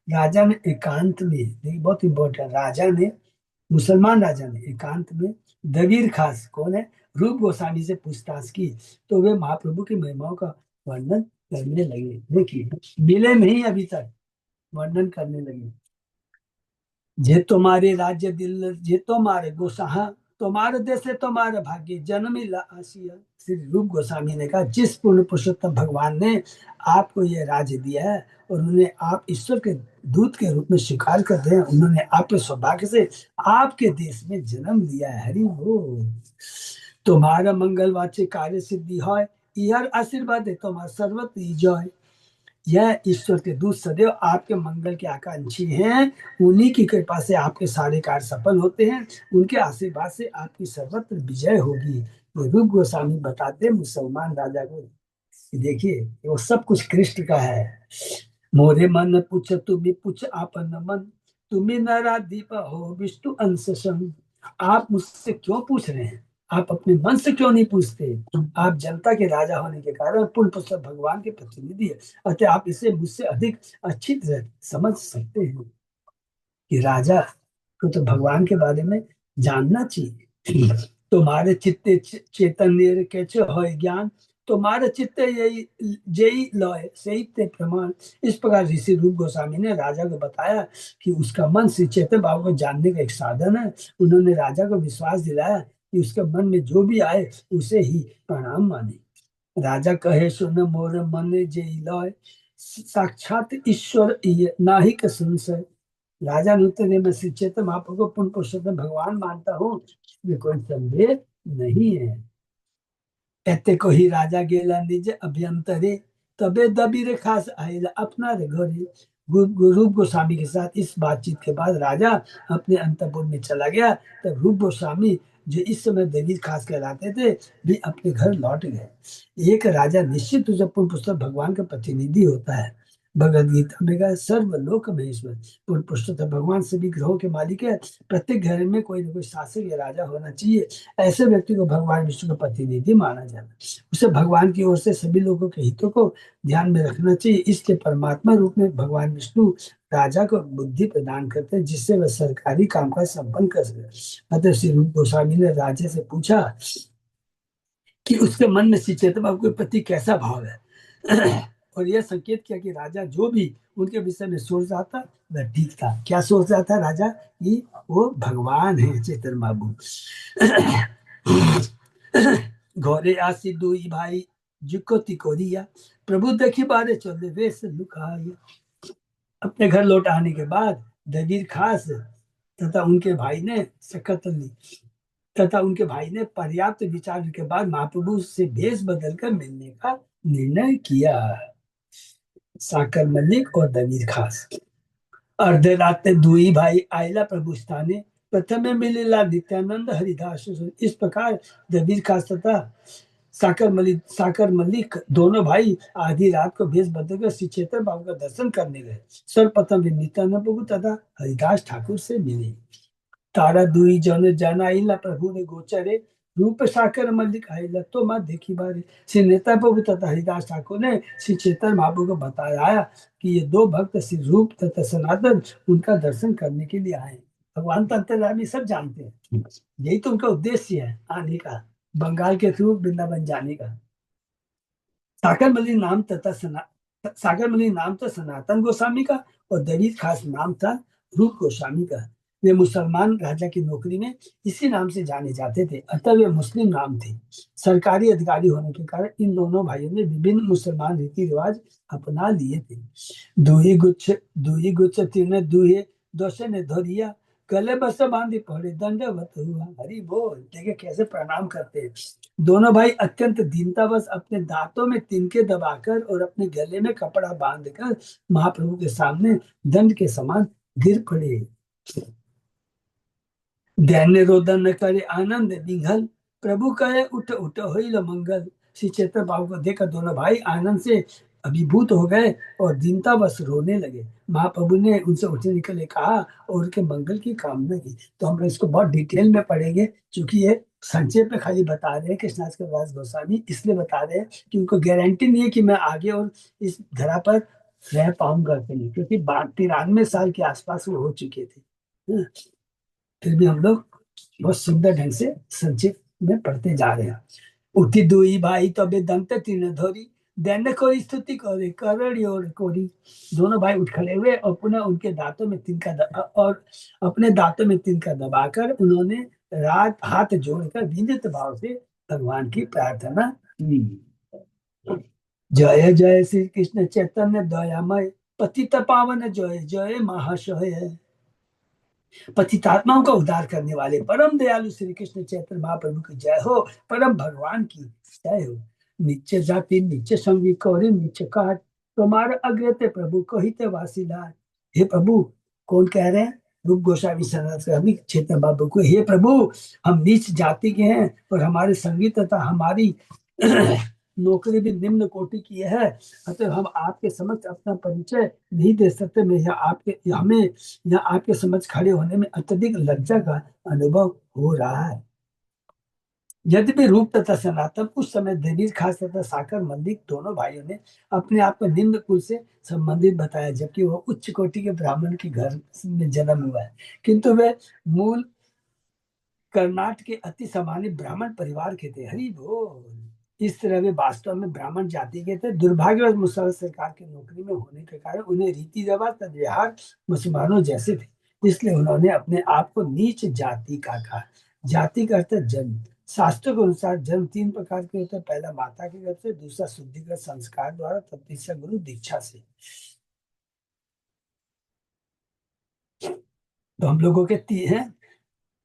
राजा ने एकांत में, देखिए बहुत इंपॉर्टेंट, राजा ने, मुसलमान राजा ने एकांत में दबीर खास कौन है, रूप गोस्वामी से पूछताछ की। तो वे महाप्रभु की महिमाओं का वर्णन करने लगे। देखिए मिले नहीं अभी तक, वर्णन करने लगे। जे तुम्हारे राज्य दिल जे तुम्हारे गोसाहा तुम्हारे देश है तुम्हारे भाग्य जन्मी ला आसिया। श्री रूप गोस्वामी ने कहा जिस पूर्ण पुरुषोत्तम भगवान ने आपको यह राज्य दिया है और उन्हें आप ईश्वर के दूत के रूप में स्वीकार करते हैं, उन्होंने आपके सौभाग्य से आपके देश में जन्म लिया है। हरि बोल। तुम्हारा मंगल वाच्य कार्य सिद्धि है, यह आशीर्वाद है तुम्हारा सर्वत्र जय। यह ईश्वर के दूत सदैव आपके मंगल के आकांक्षी हैं। उन्हीं की कृपा से आपके सारे कार्य सफल होते हैं। उनके आशीर्वाद से आपकी सर्वत्र विजय होगी। ये रूप गोस्वामी बताते मुसलमान राजा को कि देखिए वो सब कुछ कृष्ण का है। मोरे मन पूछ तुम्हें पूछ आपन मन, तुम्हें नारादीप हो विष्णु अंश सम। आप मुझसे क्यों पूछ रहे हैं, आप अपने मन से क्यों नहीं पूछते। आप जनता के राजा होने के कारण पूर्ण पुस्तक भगवान के प्रतिनिधि है, अतः आप इसे मुझसे अधिक अच्छी तरह समझ सकते हैं कि राजा को तो भगवान के बारे में जानना चाहिए। तुम्हारे चित्ते चैतन्य कैसे हो ज्ञान, तुम्हारे चित्ते यही जयी लय सही ते प्रमाण। इस प्रकार ऋषि रूप गोस्वामी ने राजा को बताया कि उसका मन श्री चैतन्य बाबू को जानने का एक साधन है। उन्होंने राजा को विश्वास दिलाया कि उसके मन में जो भी आए उसे ही प्रणाम माने। राजा कहे सुन मोर मन जय लय, साक्षात ईश्वर नाही का संशय। राजा ने उत्तर दिया मैं श्री चैतन्य महाप्रभु को पूर्ण पुरुषोत्तम भगवान मानता हूँ, इसमें कोई संदेह नहीं है। कहते को ही राजा गेला निज अभ्यंतरे, तबे दबीरे खास आएला अपना रे घरे। रूप गोस्वामी के साथ इस बातचीत के बाद राजा अपने अंतपुर में चला गया। तब रूप गोस्वामी जो इस समय दबीर खास कहलाते थे भी अपने घर लौट गए। एक राजा निश्चित रूप से पूर्ण पुरुष भगवान का प्रतिनिधि होता है। भगवद गीता में कहा सर्वलोक महेश्वर, पूर्ण पुरुष भगवान सभी ग्रहों के मालिक है। प्रत्येक घर में कोई ना कोई शासक या राजा होना चाहिए। ऐसे व्यक्ति को भगवान विष्णु का प्रतिनिधि माना जाता है। उसे भगवान की ओर से सभी लोगों के हितों को ध्यान में रखना चाहिए। इसलिए परमात्मा रूप में भगवान विष्णु राजा को बुद्धि प्रदान करते हैं, जिससे वह सरकारी कामकाज संपन्न कर सके। अतः श्री रूप गोस्वामी ने राजा से पूछा कि उसके मन में श्री चैतन्य बाबू के प्रति कैसा भाव है। और यह संकेत किया कि राजा जो भी उनके विषय में सोच रहा था वह ठीक था। क्या सोच रहा था राजा कि वो भगवान है चैतन्य बाबू। घोरे आसी दुई भाई जुको तिकोरिया, प्रभु देखी बारे चले वेश लुकाया। अपने घर लौट आने के बाद दबीर खास तथा उनके भाई ने सकत ली तथा उनके भाई ने पर्याप्त विचार के बाद महाप्रभु से भेष बदलकर मिलने का निर्णय किया। साकर मलिक और दबीर खास। अर्धरात्रे दुई भाई आयला प्रभु स्थाने, प्रथमे मिलिला नित्यानंद हरिदास। इस प्रकार जबीर खास तथा साकर मलिक दोनों भाई आधी रात को भेष बदलकर श्री चैतन्य बाबू का दर्शन करने गए। सर्वप्रथम वे नित्यानंद प्रभु तथा हरिदास ठाकुर से मिले। तारा दुई जन जन आइला प्रभु ने गोचरे, रूप साकर मल्लिक आइला तो माँ देखी बारे। श्री नेता प्रभु तथा हरिदास ठाकुर ने श्री चेतन महाप्रभु को बताया कि ये दो भक्त श्री रूप तथा सनातन उनका दर्शन करने के लिए आए। भगवान तो अंतर्यामी सब जानते हैं, यही तो उनका उद्देश्य है आने का, बंगाल के थ्रू वृंदावन जाने का। साकर मल्लिक नाम तथा सागर मल्लिक नाम था सनातन गोस्वामी का, और दलित खास नाम था रूप गोस्वामी का। वे मुसलमान राजा की नौकरी में इसी नाम से जाने जाते थे, अतः वे मुस्लिम नाम थे। सरकारी अधिकारी होने के कारण इन दोनों भाइयों ने विभिन्न मुसलमान रीति रिवाज अपना लिए थे। दुही गुच्छ तीन दुहे दोषे ने धोरिया, गले बस बांधी पड़े दंडवत हुआ। हरि बोल। देखिए कैसे प्रणाम करते हैं। दोनों भाई अत्यंत दीनतावश अपने दांतों में तिनके दबाकर और अपने गले में कपड़ा बांधकर महाप्रभु के सामने दंड के समान गिर पड़े। दैन्य रोदन न करे आनंद निघल, प्रभु कहे उठ उठ होइल मंगल। श्री चैतन्य बाबू को देखकर दोनों भाई आनंद से अभिभूत हो गए और दीनतावश रोने लगे। महाप्रभु ने उनसे उठने के लिए कहा और उनके मंगल की कामना की। तो हम इसको बहुत डिटेल में पढ़ेंगे, क्योंकि ये संक्षेप में खाली बता रहे हैं कृष्णास के दास गोस्वामी, इसलिए बता रहे हैं कि उनको गारंटी नहीं है कि मैं आगे और इस धरा पर रह पाऊंगा कि नहीं, क्योंकि 93 साल के आसपास वो हो चुके थे। फिर भी हम लोग बहुत सुंदर ढंग से संक्षिप्त में पढ़ते जा रहे हैं। उठी दुई भाई तबे दंत तीन धोरी, दैन्य कोई स्तुति करे करड़ी और कोरी। दोनों भाई उठ खड़े हुए और पुनः उनके दांतों में और अपने दांतों में तिनका दबाकर उन्होंने रात हाथ जोड़कर विनम्र भाव से भगवान की प्रार्थना की। जय जय श्री कृष्ण चैतन्य दयामय, पतित पावन जय जय महाशय। पतितात्माओं का उद्धार करने वाले परम दयालु श्री कृष्ण चैतन्य महाप्रभु की जय हो, परम भगवान की जय हो। नीचे जाति नीचे संगी कौरी नीचे काट, तुम्हारे अग्रते प्रभु कहिते वासीलाल। हे प्रभु, कौन कह रहे हैं? रूप गोस्वामी सनातन चैतन्य बाबू को, हे प्रभु, हम नीच जाति के हैं और हमारे संगीत तथा हमारी नौकरी भी निम्न कोटि की है, अतः हम आपके समक्ष अपना परिचय नहीं दे सकते। हमें यहाँ आपके समक्ष खड़े होने में अत्यधिक लज्जा का अनुभव हो रहा है। यद्यपि रूप तथा सनातन उस समय दलील खास तथा साकर मल्लिक दोनों भाइयों ने अपने आप को निम्न कुल से संबंधित बताया, जबकि वह उच्च कोटि के ब्राह्मण के घर में जन्म हुआ है, किंतु वे मूल कर्नाटक के अति सामान्य ब्राह्मण परिवार के थे। हरि बोल। इस तरह वे वास्तव में ब्राह्मण जाति के थे। दुर्भाग्यवश मुसलमान सरकार की नौकरी में होने के कारण उन्हें रीति रिवाज तथा व्यवहार मुसलमानों जैसे थे, इसलिए उन्होंने अपने आप को नीच जाति का कहा। जाति का अर्थ जन्म। शास्त्रों के अनुसार जन्म तीन प्रकार के होते हैं। पहला माता के गर्भ से, दूसरा शुद्धिकृत संस्कार द्वारा, तब तीसरा गुरु दीक्षा से। तो हम लोगों के तीन हैं,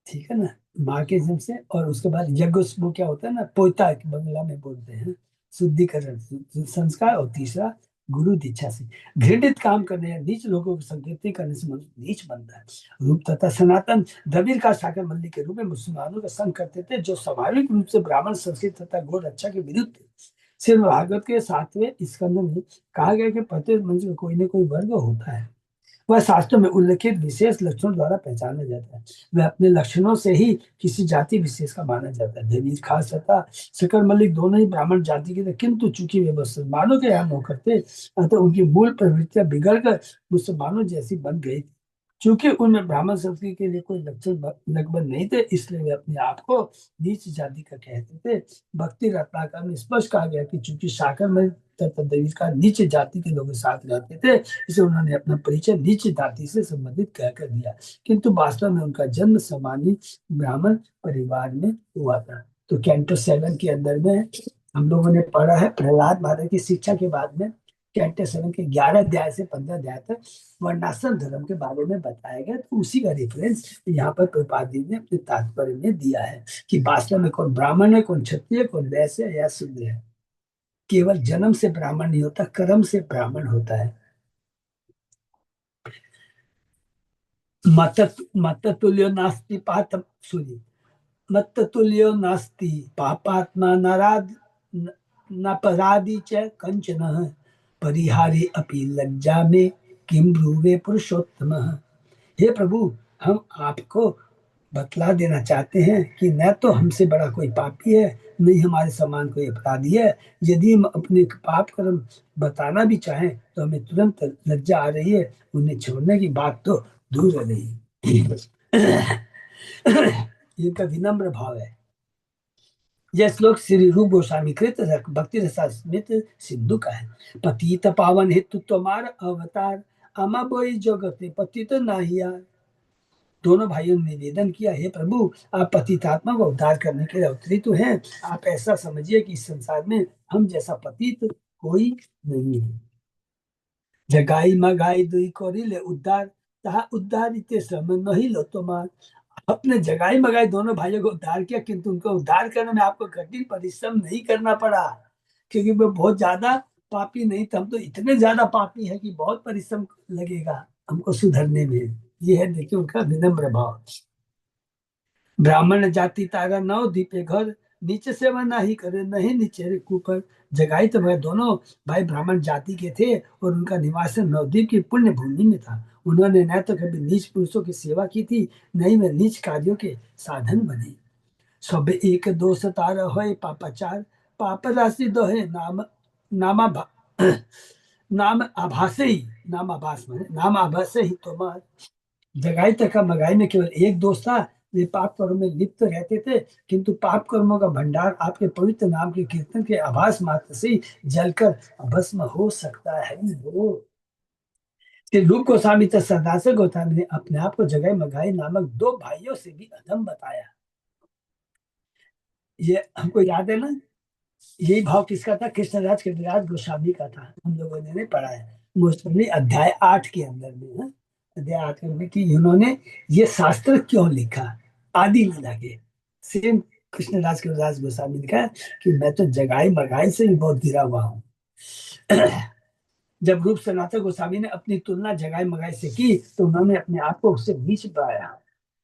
ठीक है ना, माँ के जन्म से, और उसके बाद यज्ञ वो क्या होता है ना, पोता बंगला में बोलते हैं, शुद्धिकरण संस्कार, और तीसरा गुरु दीक्षा से। घृणित काम करने या नीच लोगों की संकीर्ति करने से मनुष्य नीच बनता है। रूप तथा सनातन दबीर का साकर मल्लिक के रूप में मुसलमानों का संग करते थे, जो स्वाभाविक रूप से ब्राह्मण संस्कृत तथा गौ रक्षा के विरुद्ध थे। सिर्फ भागवत के 7वें स्कंद में कहा गया कि प्रत्येक मनुष्य का कोई न कोई वर्ग होता है, वह शास्त्रों में उल्लेखित विशेष लक्षणों द्वारा पहचाना जाता है। वह अपने लक्षणों से ही किसी जाति विशेष का माना जाता है। दलील खास तथा शकर मल्लिक दोनों ही ब्राह्मण जाति के थे, किंतु चूंकि वे मुसलमानों के यहाँ नौकर थे, अतः उनकी मूल प्रवृत्तियां बिगड़कर मुसलमानों जैसी बन गई। चूंकि उनमें ब्राह्मण संस्कृति के लिए कोई लक्षण लगभग नहीं थे, इसलिए वे अपने आप को नीच जाति का कहते थे। भक्ति रत्नाकर में स्पष्ट कहा गया कि चूंकि शाकर में तथा दलित का नीच जाति के लोग साथ रहते थे, इसे उन्होंने अपना परिचय नीच जाति से संबंधित कहकर दिया, किंतु वास्तव में उनका जन्म सामान्य ब्राह्मण परिवार में हुआ था। तो कैंटो 7 के अंदर में हम लोगों ने पढ़ा है, प्रहलाद महाराज की शिक्षा के बाद में कैंटो 7 के 11 अध्याय से 15 अध्याय तक वर्णाश्रम धर्म के बारे में बताया गया। तो उसी का रेफरेंस यहाँ पर प्रभुपाद जी ने अपने तात्पर्य में दिया है कि वास्तव में कौन ब्राह्मण है, कौन क्षत्रिय, कौन वैश्य या शूद्र है। केवल जन्म से ब्राह्मण नहीं होता, कर्म से ब्राह्मण होता है। मत मत तुल्यो नास्ति पात सुनी मत तुल्यो नास्ति पापात्मा नराद न परादि च कंचन परिहारी अपि लज्जा में किम ब्रूवे पुरुषोत्तम। हे प्रभु, हम आपको बतला देना चाहते हैं कि न तो हमसे बड़ा कोई पापी है, नहीं हमारे समान कोई अपराधी है। यदि हम अपने पाप कर्म बताना भी चाहें तो हमें तुरंत लज्जा आ रही है, उन्हें छोड़ने की बात तो दूर है नहीं। इनका विनम्र भाव है। यह श्लोक श्री रूप गोस्वामी कृत भक्ति रसास्मित सिंधु का है। पतित पावन हेतु तुम्हार अवतार, अमा बोई जगते पतित नाहिया। दोनों भाइयों ने निवेदन किया, हे प्रभु, आप पतितात्मा को उद्धार करने के लिए अवतरित तो हैं। आप ऐसा समझिए कि इस संसार में हम जैसा पतित कोई नहीं है। जगाई मगाई दुई कोरिले उद्धार, तहा उद्धारिते श्रम नहीं लो तुम्हार। अपने जगाई मगाई दोनों भाइयों को उद्धार किया, किंतु उनको उद्धार करने में आपको कठिन परिश्रम नहीं करना पड़ा, क्योंकि वो बहुत ज्यादा पापी नहीं थे। हम तो इतने ज्यादा पापी है कि बहुत परिश्रम लगेगा हमको सुधरने में। ये है देखिए उनका विनम्र भाव। ब्राह्मण जाति तारा नौ दीपे घर, नीचे सेवा नहीं करे नहीं नीचे रे कुकर। जगाई तो वह दोनों भाई ब्राह्मण जाति के थे और उनका निवास नवद्वीप की पुण्य भूमि में था। उन्होंने न तो कभी नीच पुरुषों की सेवा की थी, न ही वह नीच कार्यों के साधन बने। सब एक दोष तार होए पापाचार, पाप राशि दोहे नाम नामा नाम आभासे ही, नाम आभास में नाम आभासे ही तुम्हार। जगाई तथा मगाई में केवल एक दोष था, वे पाप कर्म में लिप्त रहते थे, किंतु पाप कर्मों का भंडार आपके पवित्र नाम के कीर्तन के आभास मात्र से ही जलकर भस्म हो सकता है। वो फिर रूप गोस्वामी तथा सदाशिव गोस्वामी ने अपने आप को जगाई मगाई नामक दो भाइयों से भी अधम बताया। ये हमको याद है ना, यही भाव किसका था? कृष्णराज के विराट गोस्वामी का था। हम लोगों ने पढ़ा है मोस्टली अध्याय 8 के अंदर में, हाँ? अध्याय 8 में कि इन्होंने ये शास्त्र क्यों लिखा, आदि लीला के। सेम कृष्णराज के विराट गोस्वामी ने कहा कि मैं तो जगाई मगाई से भी बहुत गिरा हुआ हूँ। जब रूप सनातन गोस्वामी ने अपनी तुलना जगाई मगाई से की तो उन्होंने अपने आप को उससे नीच पाया,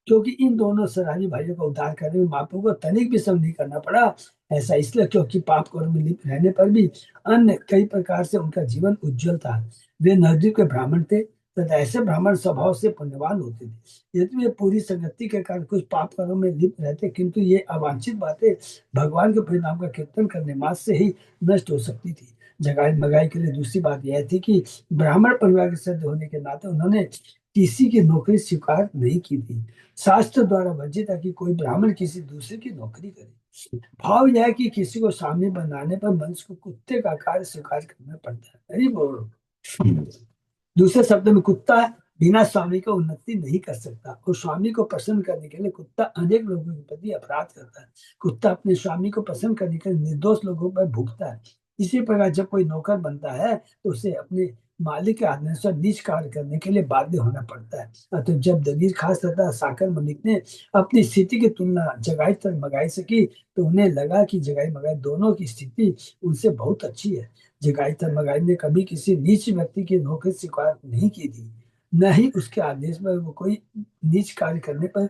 क्योंकि इन दोनों सराही भाइयों का उद्धार करने में बापू को तनिक भी श्रम नहीं करना पड़ा। ऐसा इसलिए क्योंकि पाप कर्म में लिप्त रहने पर भी अन्य कई प्रकार से उनका जीवन उज्जवल था। वे नवद्वीप के ब्राह्मण थे तथा ऐसे ब्राह्मण स्वभाव से पुण्यवान होते थे। यदि वे पूरी संगति के कारण कुछ पाप कर्मों में लिप्त रहते, किंतु ये अवांछित बातें भगवान के परिणाम का कीर्तन करने मात्र से ही नष्ट हो सकती थी। जगाई मगाई के लिए दूसरी बात यह थी कि ब्राह्मण परिवार के सदस्य होने के नाते उन्होंने किसी की नौकरी स्वीकार नहीं की थी। शास्त्र द्वारा वर्जित है कि कोई ब्राह्मण किसी दूसरे की नौकरी करे। भाव यह है कि किसी को सामने बनाने पर मनुष्य को कुत्ते का कार्य स्वीकार करना पड़ता है। अरे बोलो, दूसरे शब्द में कुत्ता बिना स्वामी का उन्नति नहीं कर सकता, और स्वामी को पसंद करने के लिए कुत्ता अनेक लोगों के प्रति अपराध करता है। कुत्ता अपने स्वामी को पसंद करने के लिए निर्दोष लोगों पर भुगता है। इसी प्रकार जब कोई नौकर बनता है तो उसे अपने मालिक के आदेशानुसार नीच कार्य करने के लिए बाध्य होना पड़ता है। अतः जब दलील खास तथा साकर मलिक ने अपनी स्थिति की तुलना जगाई तथा मगाई से की तो उन्हें लगा कि जगाई मगाई दोनों की स्थिति उनसे बहुत अच्छी है। जगाई तथा मगाई ने कभी किसी नीच व्यक्ति की नौकरी स्वीकार नहीं की थी, न ही उसके आदेश पर वो कोई नीच कार्य करने पर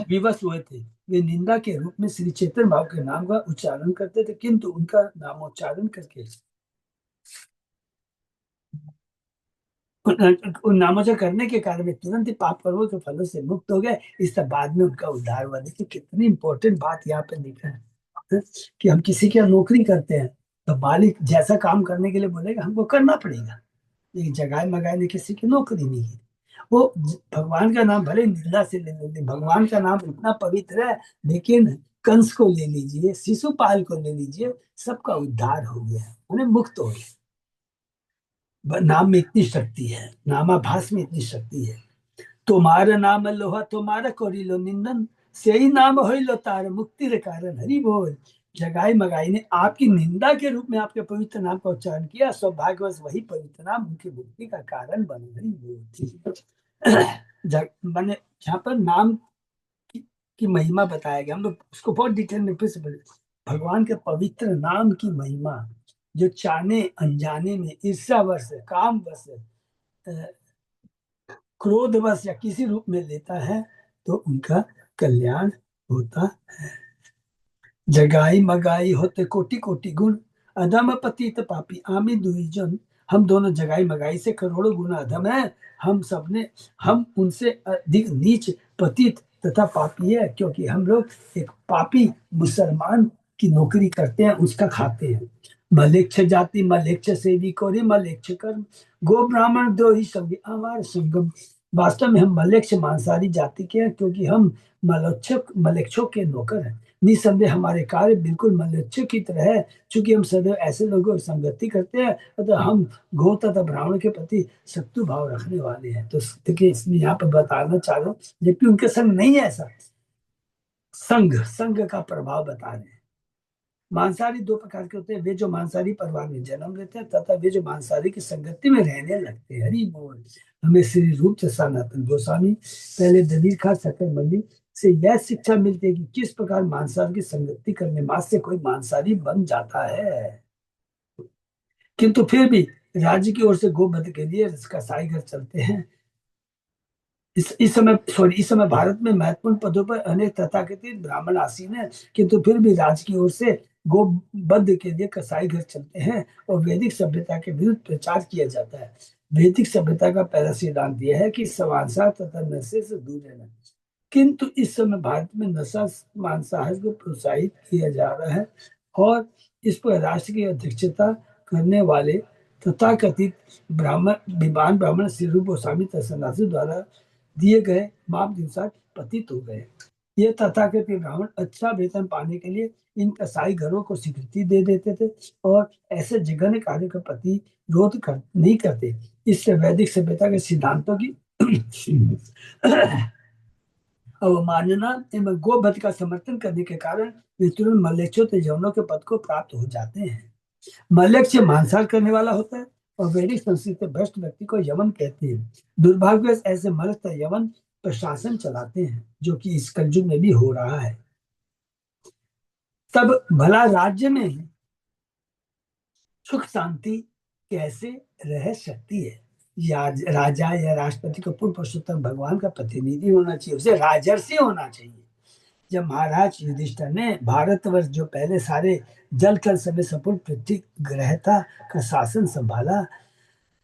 विवश हुए थे। वे निंदा के रूप में श्री चैतन्य भाव के नाम का उच्चारण करते थे, किंतु उनका नामोच्चारण करके उन नामोच्चारण करने के कारण वे तुरंत ही पाप कर्मों के फलों से मुक्त हो गए। इस सब बाद में उनका उद्धार हुआ। देखिए कितनी इंपॉर्टेंट बात यहाँ पे लिखा है, हाँ? कि हम किसी की नौकरी करते हैं तो मालिक जैसा काम करने के लिए बोलेगा हमको करना पड़ेगा। लेकिन जगाए मगाए ने किसी की नौकरी नहीं की। वो भगवान का नाम भले निंदा से ले लेते, भगवान का नाम इतना पवित्र है, लेकिन कंस को ले लीजिए, शिशुपाल को ले लीजिए, सबका उद्धार हो गया, उन्हें मुक्त हो गया। नाम में इतनी शक्ति है, नामाभास में इतनी शक्ति है। तुम्हारा नाम लोहा तुम्हारा कोरिलो निंदन, से ही नाम होइलो तार मुक्ति रे कारण। हरि बोल। जगाई मगाई ने आपकी निंदा के रूप में आपके पवित्र नाम का उच्चारण किया, सौभाग्यवश वही पवित्र नाम उनकी मुक्ति का कारण बने। हरि बोल। मैंने यहाँ पर नाम की महिमा बताया गया, हम लोग उसको बहुत डिटेल में फिर से पढ़े। भगवान के पवित्र नाम की महिमा, जो जाने अनजाने में ईर्ष्यावश काम वश क्रोधवश या किसी रूप में लेता है तो उनका कल्याण होता है। जगाई मगाई होते कोटि कोटि गुण, अधम पतित पापी आमी दुई जन। हम दोनों जगाई मगाई से करोड़ों गुना अधम है। हम उनसे अधिक नीच, पतित तथा पापी है, क्योंकि हम लोग एक पापी मुसलमान की नौकरी करते हैं, उसका खाते हैं। मलेच्छ जाति मलेच्छ सेवी कोरी मलेच्छ कर्म, गो ब्राह्मण दो ही संगी हमारे संगम। वास्तव में हम मलेच्छ मांसाहारी जाति के हैं, क्योंकि हम मलेच्छों के नौकर हैं। निसंदेह हमारे कार्य बिल्कुल मनुष्य की तरह है। चूंकि हम सदैव ऐसे लोगों की संगति करते हैं, तो हम गौ तथा ब्राह्मण के प्रति शत्रु भाव रखने वाले हैं। तो देखिए, इसमें यहाँ पर बताना चाह रहा हूँ, जबकि उनके संग नहीं है ऐसा। संघ का प्रभाव बता रहे हैं। मांसाहारी दो प्रकार के होते हैं, वे जो मांसाहारी परिवार में जन्म लेते हैं तथा वे जो मांसाहारी की संगति में रहने लगते हैं। हरि बोल। हमें श्री रूप से सनातन गोस्वामी पहले दलील खा सकर मंदिर से यह शिक्षा मिलती है कि किस प्रकार मांसाहार की संगति करने मात्र से कोई मांसाहारी बन जाता है। किंतु फिर भी राज्य की ओर से गोवध के लिए कसाई घर चलते हैं। इस समय भारत में महत्वपूर्ण पदों पर अनेक तथाकथित ब्राह्मण आसीन है, किंतु फिर भी राज की ओर से गोवध के लिए कसाई घर चलते हैं और वैदिक सभ्यता के विरुद्ध प्रचार किया जाता है। वैदिक सभ्यता का पहला सिद्धांत यह है कि स्वांसार तथा नशे से दूर रहना। किंतु इस समय भारत में नशा मांसाहार को प्रोत्साहित किया जा रहा है और इस पर राष्ट्र की अध्यक्षता करने वाले तथाकथित विद्वान ब्राह्मण श्री रूप गोस्वामी सन्यासी द्वारा दिए गए माप अनुसार पतित हो गए। ये तथाकथित ब्राह्मण अच्छा वेतन पाने के लिए इन कसाई घरों को स्वीकृति दे देते थे और ऐसे जघन्य कार्य का नहीं करते। इससे वैदिक सभ्यता के सिद्धांतों की अवमानना एवं गोवध का समर्थन करने के कारण वे तुरंत मलेच्छों यवनों के पद को प्राप्त हो जाते हैं। मलेच्छ मांसाहार करने वाला होता है और वैदिक संस्कृति में भ्रष्ट व्यक्ति को यवन कहते हैं। दुर्भाग्यवश ऐसे मलस्थ यवन प्रशासन चलाते हैं, जो कि इस कलयुग में भी हो रहा है। तब भला राज्य में सुख शांति कैसे रह सकती है? या राजा या राष्ट्रपति को पूर्ण पुरुषोत्तम भगवान का प्रतिनिधि होना चाहिए, उसे राजर्षि होना चाहिए। जब महाराज युधिष्ठिर ने भारतवर्ष जो पहले सारे जल थल समय संपूर्ण पृथ्वी ग्रह का शासन संभाला,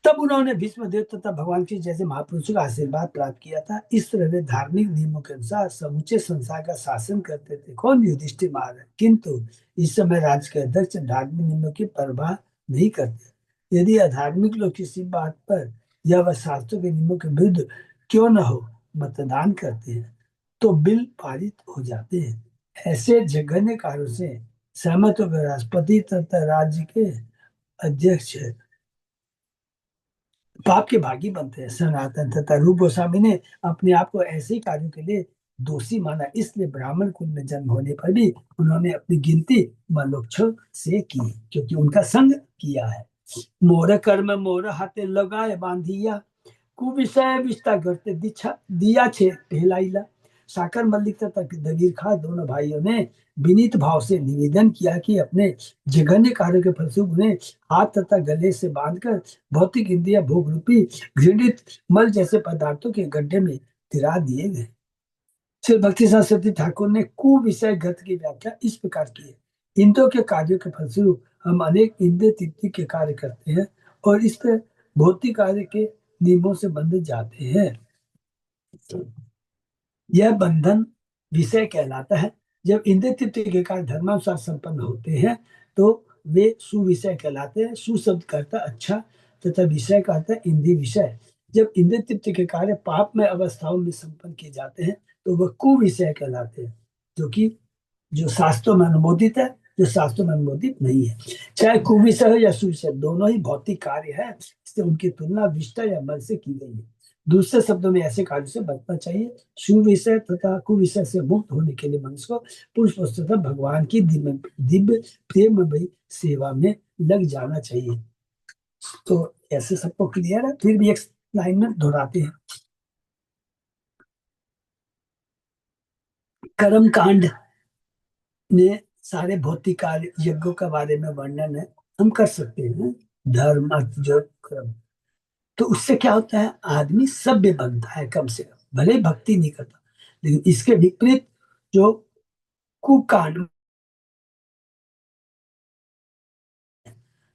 तब उन्होंने भीष्मदेव तथा भगवान के जैसे महापुरुषों का आशीर्वाद प्राप्त किया था। इस तरह वे धार्मिक नियमों के अनुसार समूचे संसार का शासन करते थे। कौन? युधिष्ठिर महाराज। किंतु इस समय राज्य के अध्यक्ष धार्मिक नियमों की परवाह नहीं करते। यदि अधार्मिक लोग किसी बात पर या वह शास्त्रों के नियमों के विरुद्ध क्यों न हो मतदान करते हैं, तो बिल पारित हो जाते हैं। ऐसे जघन्य कार्यों से सहमत होकर राष्ट्रपति तथा राज्य के अध्यक्ष पाप के भागी बनते हैं। सनातन तथा रूप गोस्वामी ने अपने आप को ऐसे ही कार्यों के लिए दोषी माना, इसलिए ब्राह्मण कुल में जन्म होने पर भी उन्होंने अपनी गिनती मनुष्यों से की, क्योंकि उनका संग किया है। मोर कर्म मोर हाथे लगाए बांधिया, कुविषय विस्तार करते दिया छे पहलाइला। साकर मल्लिक तथा दगीर खां दोनों भाइयों ने विनीत भाव से निवेदन किया कि अपने जघन्य कार्यों के फलस्वरूप उन्हें हाथ तथा गले से बांधकर भौतिक इंद्रिया भोग रूपी घृणित मल जैसे पदार्थों के गड्ढे में गिरा दिए गए। श्री भक्ति सरस्वती ठाकुर ने कुविषय गत की व्याख्या इस प्रकार की है। इंद्रियों के कार्यों के फलस्वरूप हम अनेक इंद्रिय तृप्ति के कार्य करते हैं और इस तरह भौतिक कार्य के नियमों से बंध जाते हैं। यह बंधन विषय कहलाता है। जब इंद्रिय तृप्ति के कार्य धर्मानुसार संपन्न होते हैं तो वे सुविषय कहलाते हैं। सुशब्द करता अच्छा तथा विषय का अर्थ है इंद्रिय विषय। जब इंद्रिय तृप्ति के कार्य पाप में अवस्थाओं में संपन्न किए जाते हैं तो वह कुविषय कहलाते हैं, जो शास्त्रों में अनुमोदित है, जो शास्त्रों में अनुमोदित नहीं है। चाहे कुविषय हो या सुविषय, दोनों ही भौतिक कार्य है, इससे उनकी तुलना विष्टा या मल से की गई है। दूसरे शब्दों में ऐसे कार्य से बचना चाहिए। सुविषय तथा कुविषय से मुक्त होने के लिए मनुष्य को पुरुष तथा भगवान की दिव्य प्रेममयी सेवा में लग जाना चाहिए। तो ऐसे सबको क्लियर है? फिर भी एक लाइन में दोहराते हैं। कर्म कांड में सारे भौतिक कार्य यज्ञों के बारे में वर्णन है, हम कर सकते हैं। धर्म अर्थ जो कर्म, तो उससे क्या होता है, आदमी सभ्य बनता है कम से कम, भले भक्ति नहीं करता। लेकिन इसके विपरीत जो कुकांड,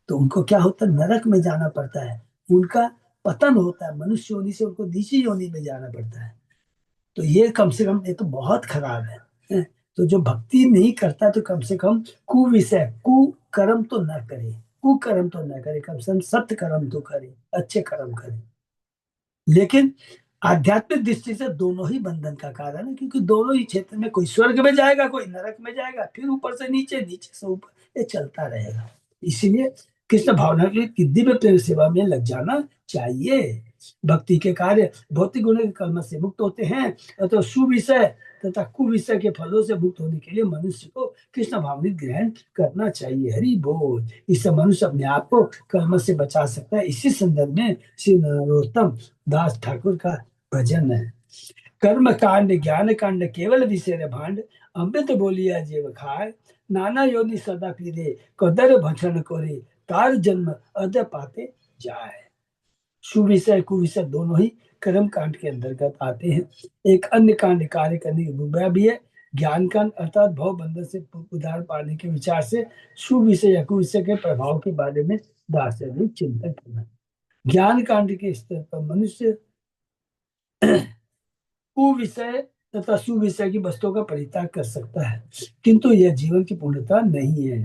तो उनको क्या होता है, नरक में जाना पड़ता है, उनका पतन होता है, मनुष्य योनि से उनको नीची योनि में जाना पड़ता है। तो ये कम से कम, ये तो बहुत खराब है, हैं? तो जो भक्ति नहीं करता तो कम से कम कुविषय कुकर्म तो ना करे, कुकर्म तो ना करे, कम से कम सत्य कर्म तो करे, अच्छे कर्म करे। लेकिन आध्यात्मिक दृष्टि से दोनों ही बंधन का कारण है, क्योंकि दोनों ही क्षेत्र में, कोई स्वर्ग में जाएगा, कोई नरक में जाएगा, फिर ऊपर से नीचे, नीचे से ऊपर, ये चलता रहेगा। इसीलिए कृष्ण भावना की दिव्य प्रेम सेवा में लग जाना चाहिए। भक्ति के कार्य भौतिक गुणों के कर्म से मुक्त होते हैं, तो सुविषय तथा कुविषय के फलों से मुक्त होने के लिए मनुष्य को कृष्ण भावनिक ग्रहण करना चाहिए। हरि बोल। इससे मनुष्य अपने आप को कर्म से बचा सकता है। इसी संदर्भ में श्री नरोत्तम दास ठाकुर का भजन है। कर्म कांड ज्ञान कांड केवल विषय भांड, अमृत बोलिया जीव खाए, नाना योनि सदा पीरे, कदर भक्षण करे, तार जन्म अध पाते जाए। सुविषय कुविषय दोनों ही कर्म कांड के अंतर्गत आते हैं। एक अन्य कांड कार्य करने की भूमिका भी है, ज्ञान कांड, अर्थात भव बंधन से उद्धार पाने के विचार से सुविषय या कुविषय के प्रभाव के बारे में दार्शनिक चिंतन करना। ज्ञान कांड के स्तर पर मनुष्य कुविषय तथा सुविषय की वस्तुओं का परित्याग कर सकता है, किंतु यह जीवन की पूर्णता नहीं है।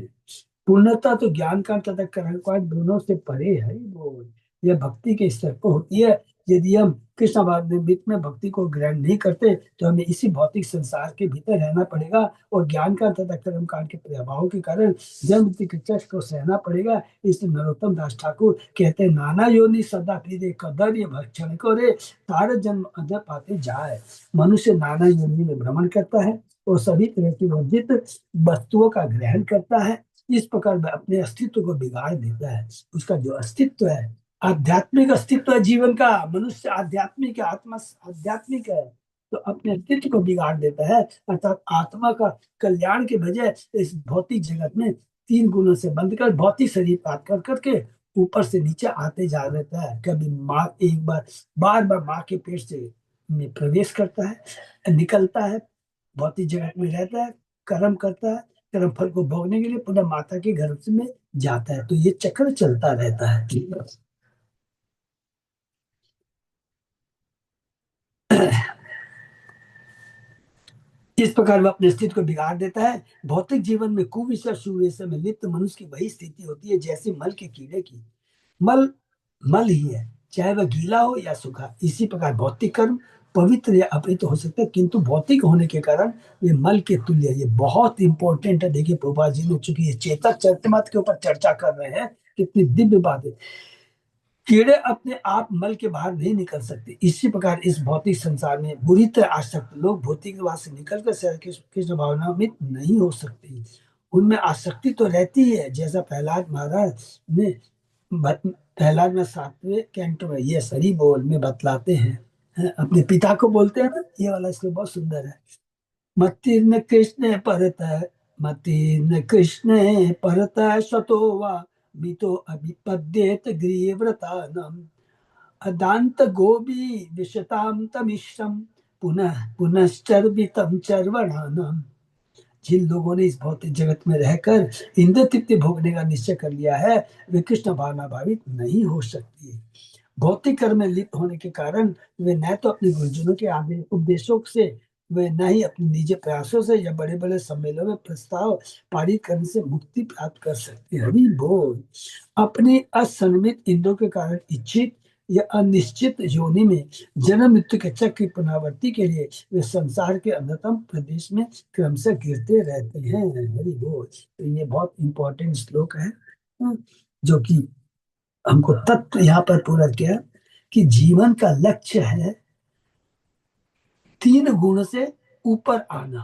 पूर्णता तो ज्ञान कांड तथा कर्म कांड दोनों से परे है। वो यह भक्ति के स्तर पर होती है। यदि हम कृष्ण भावनामृत में भक्ति को ग्रहण नहीं करते तो हमें इसी भौतिक संसार के भीतर रहना पड़ेगा, और ज्ञान कांड तथा कर्म कांड के प्रभाव के कारण जन्म मृत्यु के चक्र को सहना पड़ेगा। इसलिए नरोत्तम दास ठाकुर कहते हैं, नाना योनि सदा पीरे, कदर ये भक्षण करे, तार जन्म अधर पाते जाए। मनुष्य नाना योनि में भ्रमण करता है और सभी तरह की वर्जित वस्तुओं का ग्रहण करता है। इस प्रकार वह अपने अस्तित्व को बिगाड़ देता है। उसका जो अस्तित्व है, आध्यात्मिक अस्तित्व है जीवन का, मनुष्य आध्यात्मिक है, आत्मा आध्यात्मिक है, तो अपने अस्तित्व को बिगाड़ देता है। अर्थात आत्मा का कल्याण के बजाय इस भौतिक जगत में तीन गुणों से बंध कर भौतिक शरीर प्राप्त कर करके ऊपर से नीचे आते जा रहता है। कभी माँ एक बार बार बार माँ के पेट से में प्रवेश करता है, निकलता है, भौतिक जगत में रहता है, कर्म करता है, कर्म फल को भोगने के लिए पुनः माता के घर में जाता है। तो ये चक्र चलता रहता है। इस प्रकार वह अपने अस्तित्व को बिगाड़ देता है। भौतिक जीवन में कुविषय सुविषय में लिप्त मनुष्य की वही स्थिति होती है जैसे मल के कीड़े की। मल मल ही है, चाहे वह गीला हो या सूखा। इसी प्रकार भौतिक कर्म पवित्र या अपवित्र हो सकते हैं, किंतु भौतिक होने के कारण वे मल के तुल्य है। ये बहुत इंपॉर्टेंट है। देखिए प्रभुपाद जी ने चूंकि ये चेतक चरितमत के ऊपर चर्चा कर रहे हैं, कितनी दिव्य बात है। कीड़े अपने आप मल के बाहर नहीं निकल सकते। इसी प्रकार इस भौतिक संसार में बुरी तरह आसक्त लोग भौतिकवाद से निकलकर कृष्ण भावनान्वित नहीं हो सकते। उनमें आसक्ति तो रहती है, जैसा प्रहलाद महाराज ने प्रहलाद में 7वें कैंटो में ये सरी बोल में बतलाते हैं। अपने पिता को बोलते हैं ना, ये वाला इसलिए बहुत सुंदर है। मतिर्न कृष्ण परत, मतिर्न कृष्ण परत स्वतो वा मितो अभिपद्येत ग्रीव्रतानम, अदांत गोपी विशताम तमिश्रम, पुनः पुनश्चर्वितम चर्वणानम। जिन लोगों ने इस भौतिक जगत में रहकर इंद्र तृप्ति भोगने का निश्चय कर लिया है, वे कृष्ण भावना भावित नहीं हो सकती। भौतिक कर्म में लिप्त होने के कारण वे न तो अपने गुरुजनों के आदेश उपदेशों से, वे न ही अपने निजी प्रयासों से या बड़े बड़े सम्मेलनों में प्रस्ताव पारित करने से मुक्ति प्राप्त कर सकते हैं। हरि बोल। अपने असंमित इंद्रियों के कारण इच्छित या अनिश्चित योनि में जन्म मृत्यु के चक्र की पुनरावृत्ति के लिए वे संसार के अंधतम प्रदेश में क्रम से गिरते रहते हैं। हरि बोल। तो ये बहुत इंपॉर्टेंट श्लोक है, जो कि हमको तत्व यहाँ पर पूरा किया कि जीवन का लक्ष्य है तीन गुण से ऊपर आना,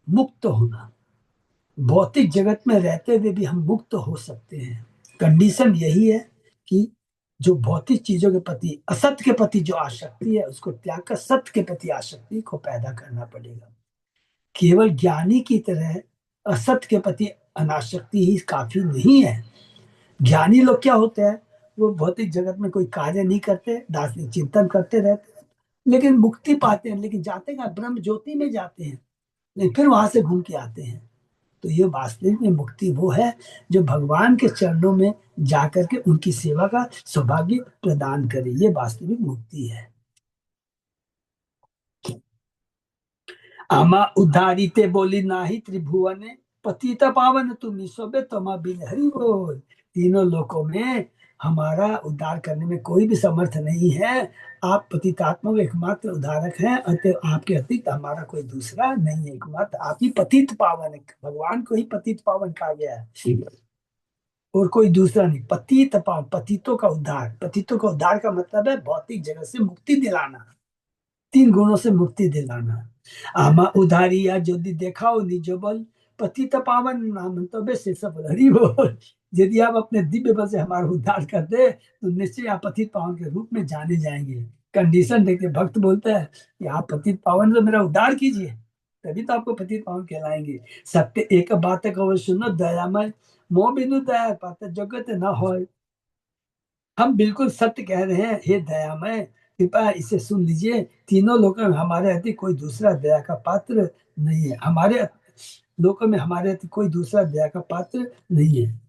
मुक्त होना। भौतिक जगत में रहते हुए भी हम मुक्त हो सकते हैं। कंडीशन यही है कि जो भौतिक चीजों के प्रति, असत्य के प्रति जो आसक्ति है, उसको त्याग कर सत्य के प्रति आसक्ति को पैदा करना पड़ेगा। केवल ज्ञानी की तरह असत्य के प्रति अनासक्ति ही काफी नहीं है। ज्ञानी लोग क्या होते हैं, वो भौतिक जगत में कोई कार्य नहीं करते, दार्शनिक चिंतन करते रहते हैं, लेकिन मुक्ति पाते हैं, लेकिन जाते का ब्रह्म ज्योति में जाते हैं, लेकिन फिर वहां से घूम के आते हैं। तो ये वास्तविक में मुक्ति वो है जो भगवान के चरणों में जाकर के उनकी सेवा का सौभाग्य प्रदान करे, ये वास्तविक मुक्ति है। आमा उद्धारिते बोली नाही त्रिभुवने, पतित पावन तुम सोबे तमा बिन हरि बोल। तीनों लोकों में हमारा उद्धार करने में कोई भी समर्थ नहीं है, आप पतितात्मा के एकमात्र उद्धारक हैं, अतः आपके अतिरिक्त हमारा कोई दूसरा नहीं है, एकमात्र आप ही पतित पावन है। भगवान को ही पतित पावन कहा गया है और कोई दूसरा नहीं। पतित पावन, पतितों का उद्धार, पतितों का उद्धार का मतलब है भौतिक जगत से मुक्ति दिलाना, 3 गुणों से मुक्ति दिलाना। आमा उधारी या यदि देखाओ निज बल, पतित पावन नाम तबे से सफल हरि बोल। यदि आप अपने दिव्य बल से हमारा उद्धार कर दे तो निश्चय आप पतित पावन के रूप में जाने जाएंगे। कंडीशन देखते भक्त बोलता है कि आप पतित पावन से मेरा उद्धार कीजिए, तभी तो आपको पतित पावन कहलाएंगे। सत्य एक बात कहो सुनो दयामय, मोह बिनु दया पात जगत न होय। हम बिल्कुल सत्य कह रहे हैं, हे दयामय कृपया इसे सुन लीजिए, तीनों लोगों में हमारे अति कोई दूसरा दया का पात्र नहीं है, हमारे लोगों में हमारे अति कोई दूसरा दया का पात्र नहीं है।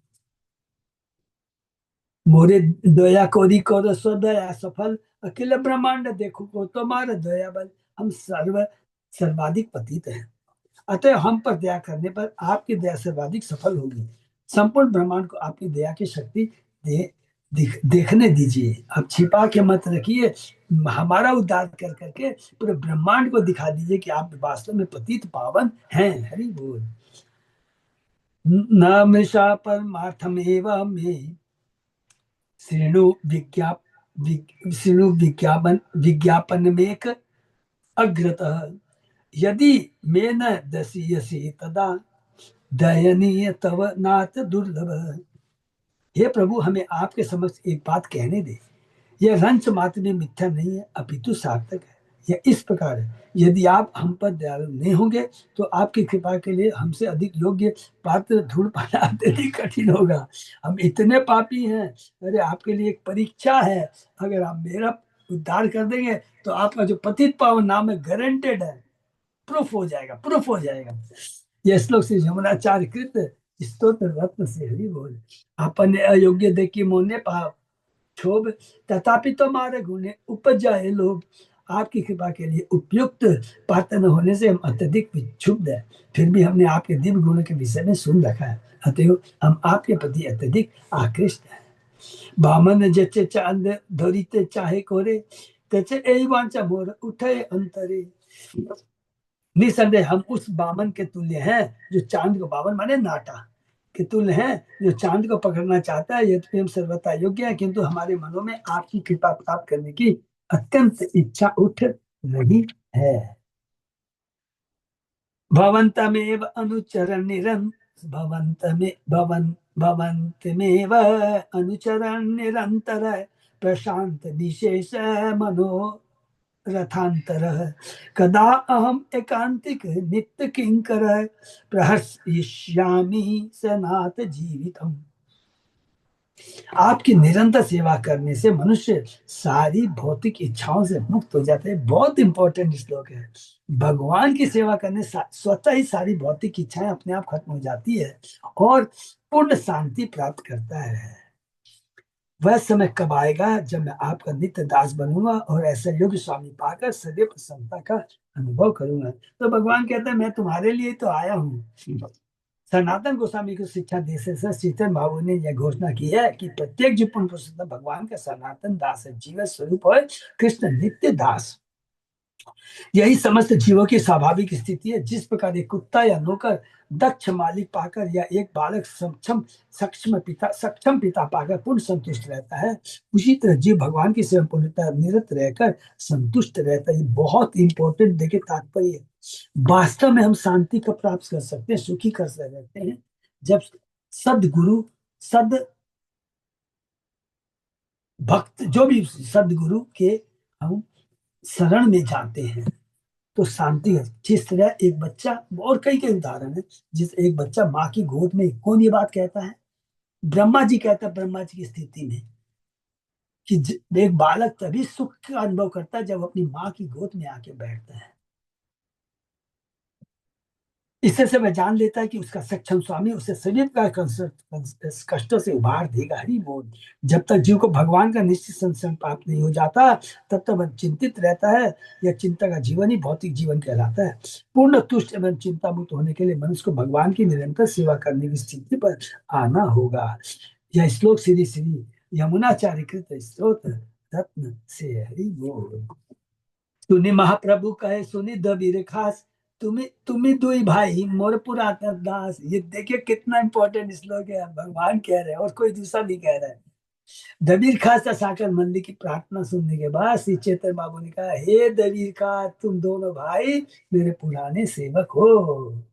मोरे दया कोरी करो सो दया सफल, अखिल ब्रह्मांड देखो को तुम्हारा दया बल। हम सर्वाधिक पतित हैं, अतः हम पर दया करने पर आपकी दया सर्वाधिक सफल होगी। संपूर्ण ब्रह्मांड को आपकी दया की शक्ति देखने दीजिए, अब छिपा के मत रखिए, हमारा उद्धार कर करके पूरे ब्रह्मांड को दिखा दीजिए कि आप वास्तव में पतित पावन हैं। हरि बोल। न मृषा परमार्थम एवं में श्रेणु विज्ञापन में एक अग्रतः, यदि मैं न दसीयसी तदा दयनीय तव नाथ दुर्लभ। हे प्रभु, हमें आपके समक्ष एक बात कहने दे, यह रंच मात्र में मिथ्या नहीं है अपितु सार्थक है। यह इस प्रकार है, यदि आप हम पर दयालु नहीं होंगे तो आपकी कृपा के लिए हमसे अधिक योग्य पात्र ढूंढ पाना अत्यधिक कठिन होगा। हम इतने पापी हैं, अरे आपके लिए एक परीक्षा है, अगर आप मेरा उद्धार कर देंगे तो आपका जो पतित पावन नाम है गारंटेड है, प्रूफ हो जाएगा, प्रूफ हो जाएगा। यह श्लोक श्री यमुनाचार्य कृत स्तोत्र रत्न से हरि बोल। अपन अयोग्य देखी मोने पाप क्षोभ, तथापि तुम्हारे गुणे उपजाए लोग। आपकी कृपा के लिए उपयुक्त पात्र न होने से हम अत्यधिक विक्षुब्ध है, फिर भी हमने आपके दिव्य गुणों के विषय में सुन रखा है, अतः हम आपके प्रति अत्यधिक आकृष्ट हैं। बामन जचे चांद धरिते चाहे कोरे, तचे यही वांचा मोर उठे अंतरे। निसंदेह हम उस बामन के तुल्य हैं जो चांद को, बामन माने नाटा के तुल्य हैं, जो चांद को पकड़ना चाहता है। यद्यपि हम सर्वथा योग्य है, किंतु हमारे मनों में आपकी कृपा प्राप्त करने की अत्यंत इच्छा उठ रही है। भवन्तमेव अनुचरण भवन्तमेव अनुचरण निरंतर, प्रशांत विशेष मनो रथांतर। कदा अहम एकांतिक नित्य किंकर, प्रहर्षयिष्यामि सनात जीवितम। आपकी निरंतर सेवा करने से मनुष्य सारी भौतिक इच्छाओं से मुक्त हो जाते हैं। बहुत इंपॉर्टेंट श्लोक है। भगवान की सेवा करने स्वतः ही सारी भौतिक इच्छाएं अपने आप खत्म हो जाती है और पूर्ण शांति प्राप्त करता है। वह समय कब आएगा जब मैं आपका नित्य दास बनूंगा और ऐसा योग्य स्वामी पाकर सदैव प्रसन्नता का अनुभव करूंगा। तो भगवान कहता है मैं तुम्हारे लिए तो आया हूँ। सनातन गोस्वामी को शिक्षा दे से चेतन बाबू ने यह घोषणा की है कि प्रत्येक जो पूर्ण पुरुषोत्तम भगवान का सनातन दास है, जीवन स्वरूप है कृष्ण नित्य दास। यही समस्त जीवों की स्वाभाविक स्थिति है। जिस प्रकार एक कुत्ता या नौकर दक्ष मालिक पाकर या एक बालक सक्षम पिता पाकर पूर्ण संतुष्ट रहता है, उसी तरह जीव भगवान की सेवा पूर्णता निरत रहकर संतुष्ट रहता है। बहुत इंपॉर्टेंट देखे तात्पर्य, वास्तव में हम शांति का प्राप्त कर सकते हैं, सुखी कर सकते हैं जब सदगुरु सद भक्त जो भी सदगुरु के हम शरण में जाते हैं तो शांति है। जिस तरह एक बच्चा, और कई कई उदाहरण है, जिस एक बच्चा माँ की गोद में, कौन ये बात कहता है? ब्रह्मा जी कहता है। ब्रह्मा जी की स्थिति में कि एक बालक तभी सुख का अनुभव करता है जब अपनी माँ की गोद में आके बैठता है। इससे से वह जान लेता है कि उसका सक्षम स्वामी उसे सभी प्रकार कष्टों से उबार देगा। हरि बोल। जब तक जीव को भगवान का निश्चित संसर्ग प्राप्त नहीं हो जाता, तब तक वह चिंतित रहता है। यह चिंता का जीवन ही भौतिक जीवन कहलाता है। पूर्ण तुष्ट एवं चिंता मुक्त होने के लिए मनुष्य को भगवान की निरंतर सेवा करने की स्थिति पर आना होगा। यह श्लोक श्री श्री यमुनाचार्य कृत स्त्रोत रत्न से है। हरि बोल। सुनी महाप्रभु कहे सुनी दबीर खास, तुम्हें दुई भाई मोर पुरातन दास। ये देखिए कितना इंपॉर्टेंट श्लोक है, भगवान कह रहे हैं और कोई दूसरा नहीं कह रहा है। दबीर खास साकर मंदिर की प्रार्थना सुनने के बाद श्री चैतन्य बाबू ने कहा, हे दबीर खास, तुम दोनों भाई मेरे पुराने सेवक हो।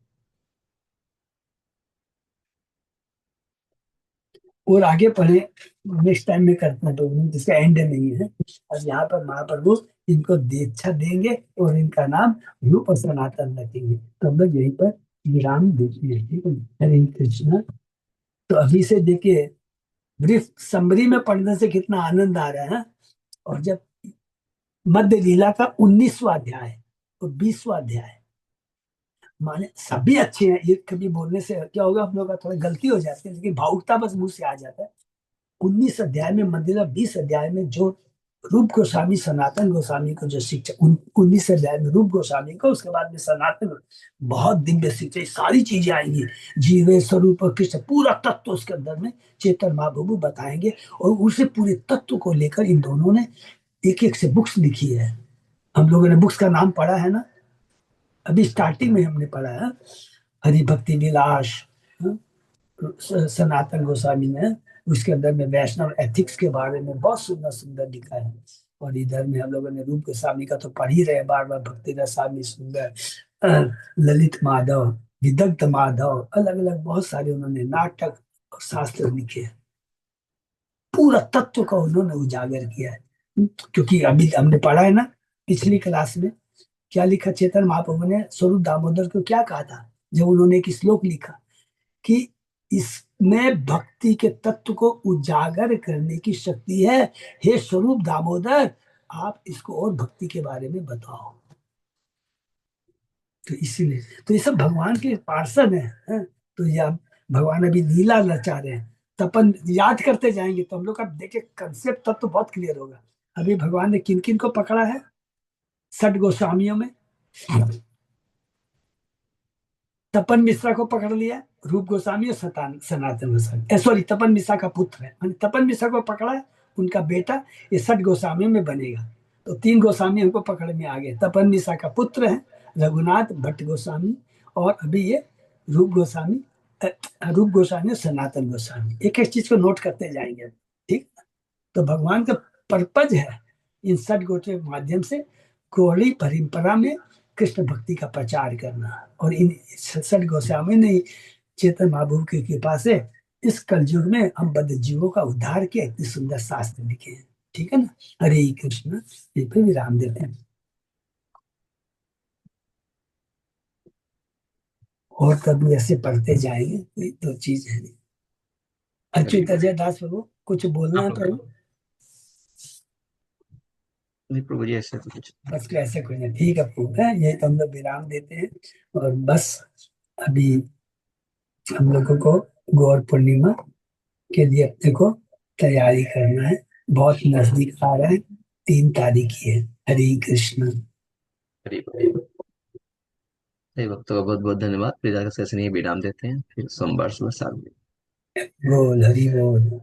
और आगे पढ़े, नेक्स्ट टाइम में करते हैं तो जिसका एंड नहीं है। अब यहाँ पर महाप्रभु इनको दीक्षा देंगे और इनका नाम रूप सनातन रखेंगे। तो हम लोग यहीं पर विराम देते हैं। ठीक है। हरे कृष्णा। तो अभी से देखिए, ब्रीफ समरी में पढ़ने से कितना आनंद आ रहा है। और जब मध्य लीला का 19वां अध्याय और 20वां अध्याय, माने सभी अच्छे हैं। ये कभी बोलने से क्या होगा, हम लोग का थोड़ा गलती हो जाती है, लेकिन भावुकता बस मुंह से आ जाता है। 19 अध्याय में मंदिर, 20 अध्याय में जो रूप गोस्वामी सनातन गोस्वामी को जो शिक्षा, 19 अध्याय में रूप गोस्वामी को, उसके बाद में सनातन, बहुत दिव्य शिक्षा, सारी चीजें आएंगी। जीवे स्वरूप और कृष्ण पूरा तत्व उसके अंदर में चेतन महाप्रभु बताएंगे। और उसे पूरे तत्व को लेकर इन दोनों ने एक एक से बुक्स लिखी है। हम लोगों ने बुक्स का नाम पढ़ा है ना, अभी स्टार्टिंग में हमने पढ़ा है। हरि भक्ति विलास, सनातन गोस्वामी ने, उसके अंदर में वैष्णव एथिक्स के बारे में बहुत सुंदर सुंदर लिखा है। और इधर में हम लोगों ने रूप गोस्वामी का तो पढ़ ही रहे बार बार, भक्ति रसामी सुंदर, ललित माधव, विदग्ध माधव, अलग अलग बहुत सारे उन्होंने नाटक और शास्त्र लिखे हैं। पूरा तत्व का उन्होंने उजागर किया है। क्योंकि अभी हमने पढ़ा है ना पिछली क्लास में, क्या लिखा चेतन महाप्रभु ने स्वरूप दामोदर को क्या कहा था, जब उन्होंने एक श्लोक लिखा कि इसमें भक्ति के तत्व को उजागर करने की शक्ति है। हे स्वरूप दामोदर, आप इसको और भक्ति के बारे में बताओ। तो इसीलिए तो ये सब भगवान के पार्षद हैं। तो ये अब भगवान अभी लीला रचा रहे हैं, तो अपन याद करते जाएंगे तो हम लोग का देखिए कंसेप्ट तब तो बहुत क्लियर होगा। अभी भगवान ने किन किन को पकड़ा है, 6 गोस्वामियों में तपन मिश्रा को पकड़ लिया, रूप गोस्वामी और सनातन गोस्वामी, सॉरी तपन मिश्रा का पुत्र है, तपन मिश्रा को पकड़ा है, उनका बेटा ये 6 गोस्वामी में बनेगा। तो 3 गोस्वामी हमको पकड़ में आ गए, तपन मिश्रा का पुत्र है रघुनाथ भट्ट गोस्वामी, और अभी ये रूप गोस्वामी, रूप गोस्वामी और सनातन गोस्वामी। एक एक चीज को नोट करते जाएंगे। ठीक। तो भगवान का पर्पज है इन 6 गोष्ठों के माध्यम से गौड़ी परंपरा में कृष्ण भक्ति का प्रचार करना। और इन 6 गोस्वामी ने चेतन महाप्रभु की कृपा से इस कलयुग में हम बद्ध जीवों का उद्धार किया, इतने सुंदर शास्त्र लिखे हैं। ठीक है ना। हरे कृष्ण। ये पे विराम देते हैं। और कभी ऐसे पढ़ते जाएंगे, कोई दो चीज है नहीं। अच्युत अजय दास प्रभु कुछ बोलना है प्रभु? नहीं प्रभु जी, ऐसे तो कुछ बस ऐसे कोई नहीं, ठीक है प्रभु है, ये तो हम लोग विराम देते हैं। और बस अभी हम लोगों को गौर पूर्णिमा के लिए अपने को तैयारी करना है, बहुत नजदीक आ रहा है, 3 तारीख ही है। हरे कृष्ण। करीब। सही भक्तों का बहुत बहुत धन्यवाद। फिर आगे सेशन ये विराम देते हैं, फिर सोमवार सुबह 7 बजे। बोल हरि बोल।